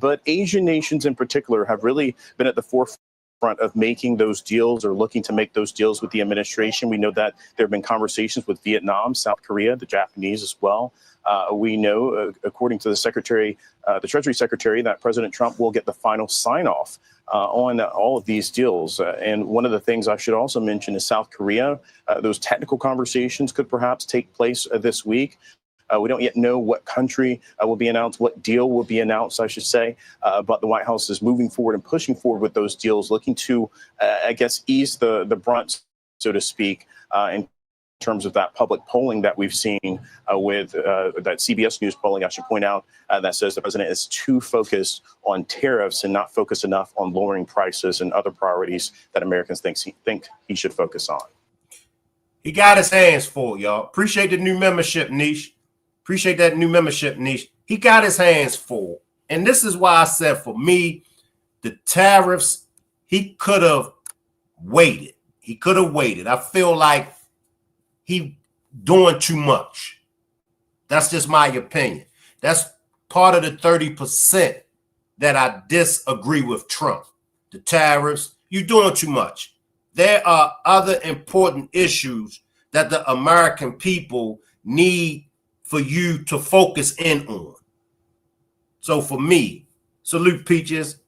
But Asian nations in particular have really been at the forefront of making those deals or looking to make those deals with the administration. We know that there have been conversations with Vietnam, South Korea, the Japanese as well. We know, according to the Secretary, the Treasury Secretary, that President Trump will get the final sign-off on all of these deals. And one of the things I should also mention is South Korea. Those technical conversations could perhaps take place this week. We don't yet know what country will be announced, what deal will be announced, I should say. But the White House is moving forward and pushing forward with those deals, looking to, I guess, ease the brunt, so to speak, in terms of that public polling that we've seen with that CBS News polling, I should point out, that says the president is too focused on tariffs and not focused enough on lowering prices and other priorities that Americans think he should focus on. He got his hands full, y'all. Appreciate the new membership, Niche. Appreciate that new membership, Niche. He got his hands full. And this is why I said, for me, the tariffs, he could have waited. He could have waited. I feel like he doing too much. That's just my opinion. That's part of the 30% that I disagree with Trump. The tariffs, you're doing too much. There are other important issues that the American people need for you to focus in on. So for me, salute Peaches.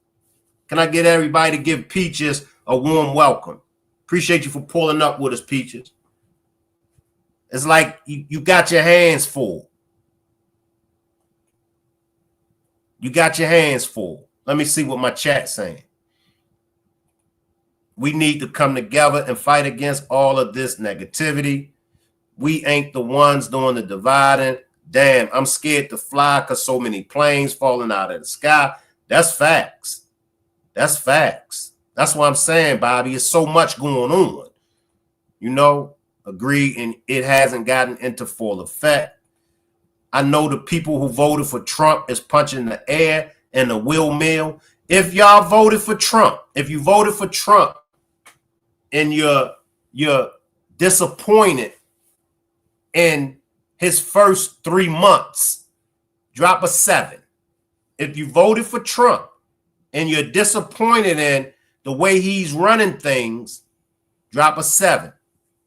Can I get everybody to give Peaches a warm welcome? Appreciate you for pulling up with us, Peaches. It's like you got your hands full. You got your hands full. Let me see what my chat's saying. We need to come together and fight against all of this negativity. We ain't the ones doing the dividing. Damn, I'm scared to fly because so many planes falling out of the sky. That's facts. That's facts. That's what I'm saying, Bobby. It's so much going on. You know, agree, and it hasn't gotten into full effect. I know the people who voted for Trump is punching the air and the windmill. If y'all voted for Trump, if you voted for Trump and you're disappointed in his first 3 months, drop a 7. If you voted for Trump and you're disappointed in the way he's running things, drop a 7.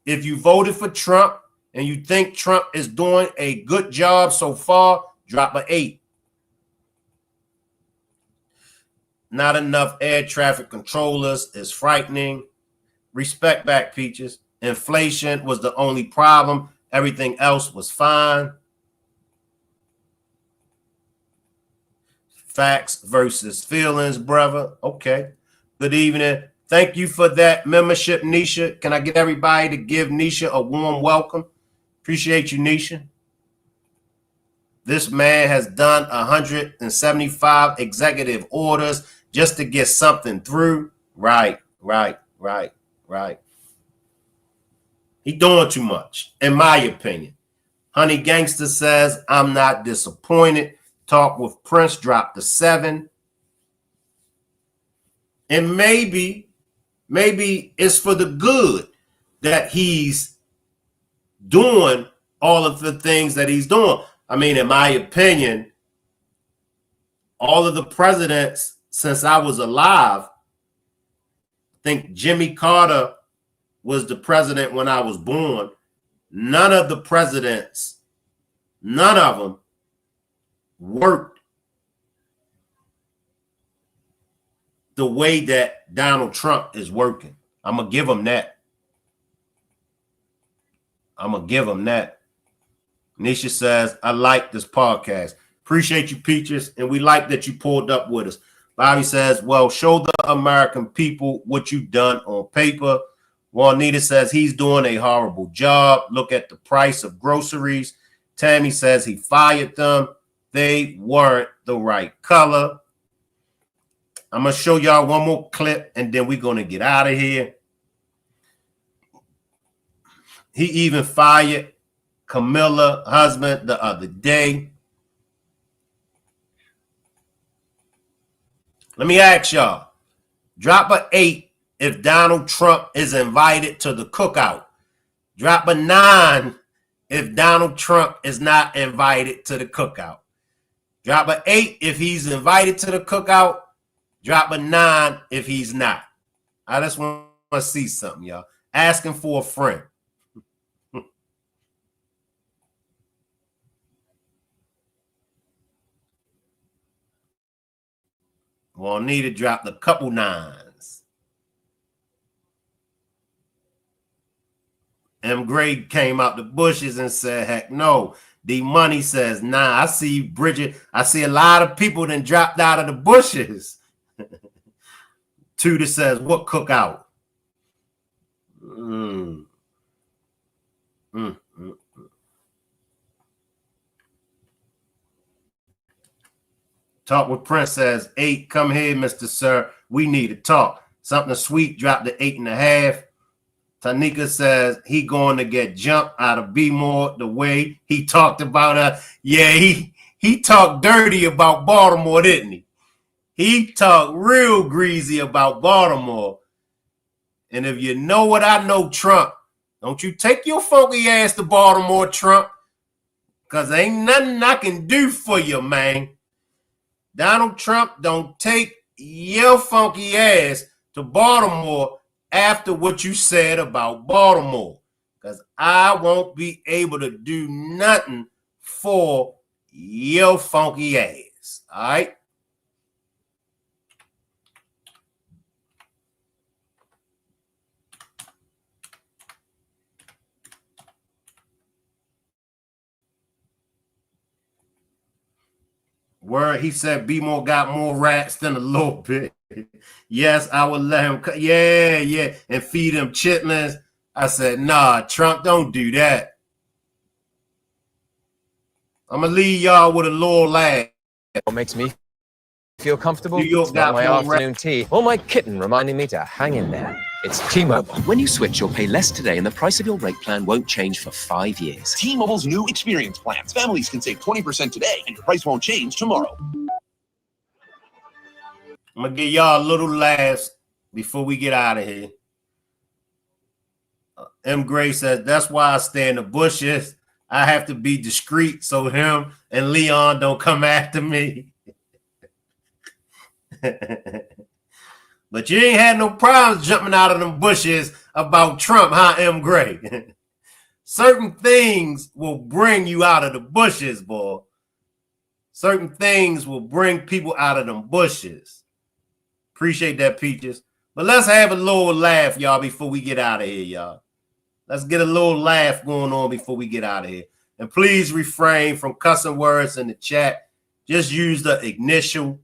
If you voted for Trump and you think Trump is doing a good job so far, drop an 8. Not enough air traffic controllers is frightening. Respect back, Peaches. Inflation was the only problem. Everything else was fine. Facts versus feelings, brother. Okay. Good evening. Thank you for that membership, Nisha. Can I get everybody to give Nisha a warm welcome? Appreciate you, Nisha. This man has done 175 executive orders just to get something through. Right. He doing too much, in my opinion. Honey Gangster says, I'm not disappointed. Talk with Prince dropped to 7. And maybe it's for the good that he's doing all of the things that he's doing. I mean, in my opinion, all of the presidents since I was alive, I think Jimmy Carter was the president when I was born. None of the presidents, none of them worked the way that Donald Trump is working. I'm going to give him that. Nisha says, I like this podcast. Appreciate you, Peaches, and we like that you pulled up with us. Bobby says, well, show the American people what you've done on paper. Juanita says, he's doing a horrible job. Look at the price of groceries. Tammy says he fired them. They weren't the right color. I'm going to show y'all one more clip, and then we're going to get out of here. He even fired Camilla's husband the other day. Let me ask y'all, drop a 8 if Donald Trump is invited to the cookout. Drop a 9 if Donald Trump is not invited to the cookout. Drop a 8 if he's invited to the cookout. Drop a 9 if he's not. I just want to see something, y'all. Asking for a friend. Juanita dropped a couple 9s. M. Gray came out the bushes and said, heck no. D Money says, nah, I see Bridget. I see a lot of people that dropped out of the bushes. Tudor says, what cookout? Talk with Prince says, 8, come here, Mr. Sir. We need to talk. Something sweet dropped to 8.5. Tanika says he going to get jumped out of B-More the way he talked about her. Yeah, he talked dirty about Baltimore, didn't he? He talked real greasy about Baltimore. And if you know what I know, Trump, don't you take your funky ass to Baltimore, Trump, because ain't nothing I can do for you, man. Donald Trump, don't take your funky ass to Baltimore after what you said about Baltimore, because I won't be able to do nothing for your funky ass. All right? Word, he said B-More got more rats than a little bit. Yes, I would let him cut. Yeah, and feed him chitlins. I said, nah, Trump, don't do that. I'm going to leave y'all with a little laugh. What makes me feel comfortable? New York It's not got my more afternoon tea or my kitten reminding me to hang in there. It's T-Mobile. When you switch, you'll pay less today and the price of your rate plan won't change for 5 years. T-Mobile's new experience plans. Families can save 20% today and your price won't change tomorrow. I'm going to give y'all a little laughs before we get out of here. M. Gray says, that's why I stay in the bushes. I have to be discreet so him and Leon don't come after me. But you ain't had no problems jumping out of them bushes about Trump, huh, M. Gray? Certain things will bring you out of the bushes, boy. Certain things will bring people out of them bushes. Appreciate that, Peaches. But let's have a little laugh, y'all, before we get out of here, y'all. Let's get a little laugh going on before we get out of here. And please refrain from cussing words in the chat. Just use the initial.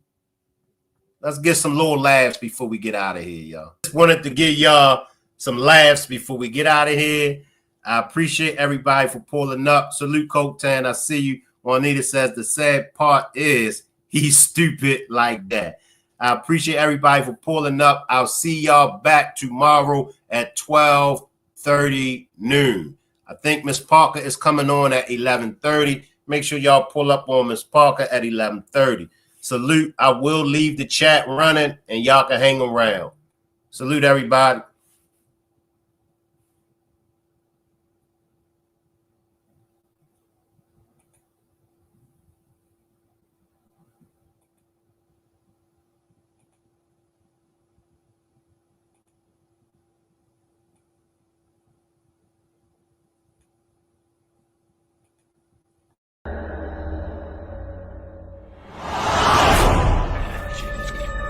Let's get some little laughs before we get out of here, y'all. Just wanted to give y'all some laughs before we get out of here. I appreciate everybody for pulling up. Salute, Coke-Tan. I see you. Juanita says the sad part is he's stupid like that. I appreciate everybody for pulling up. I'll see y'all back tomorrow at 12:30 noon. I think Miss Parker is coming on at 11:30. Make sure y'all pull up on Miss Parker at 11:30. Salute. I will leave the chat running and y'all can hang around. Salute, everybody.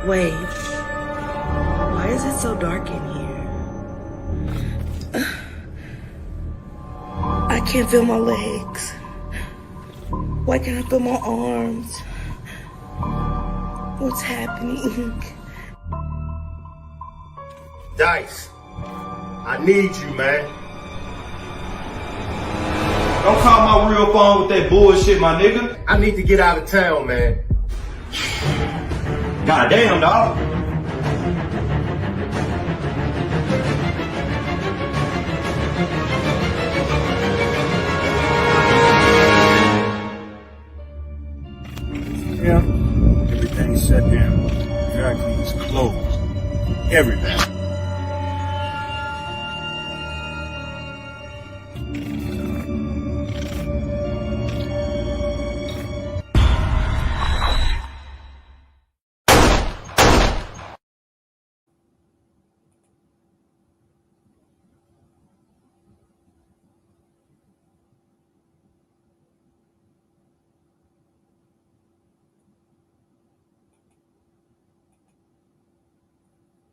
Wait, why is it so dark in here? I can't feel my legs. Why can't I feel my arms? What's happening? Dice, I need you, man. Don't call my real phone with that bullshit, my nigga. I need to get out of town, man. God damn, dog. Yeah, everything's shut down. Dry clean's closed. Everybody.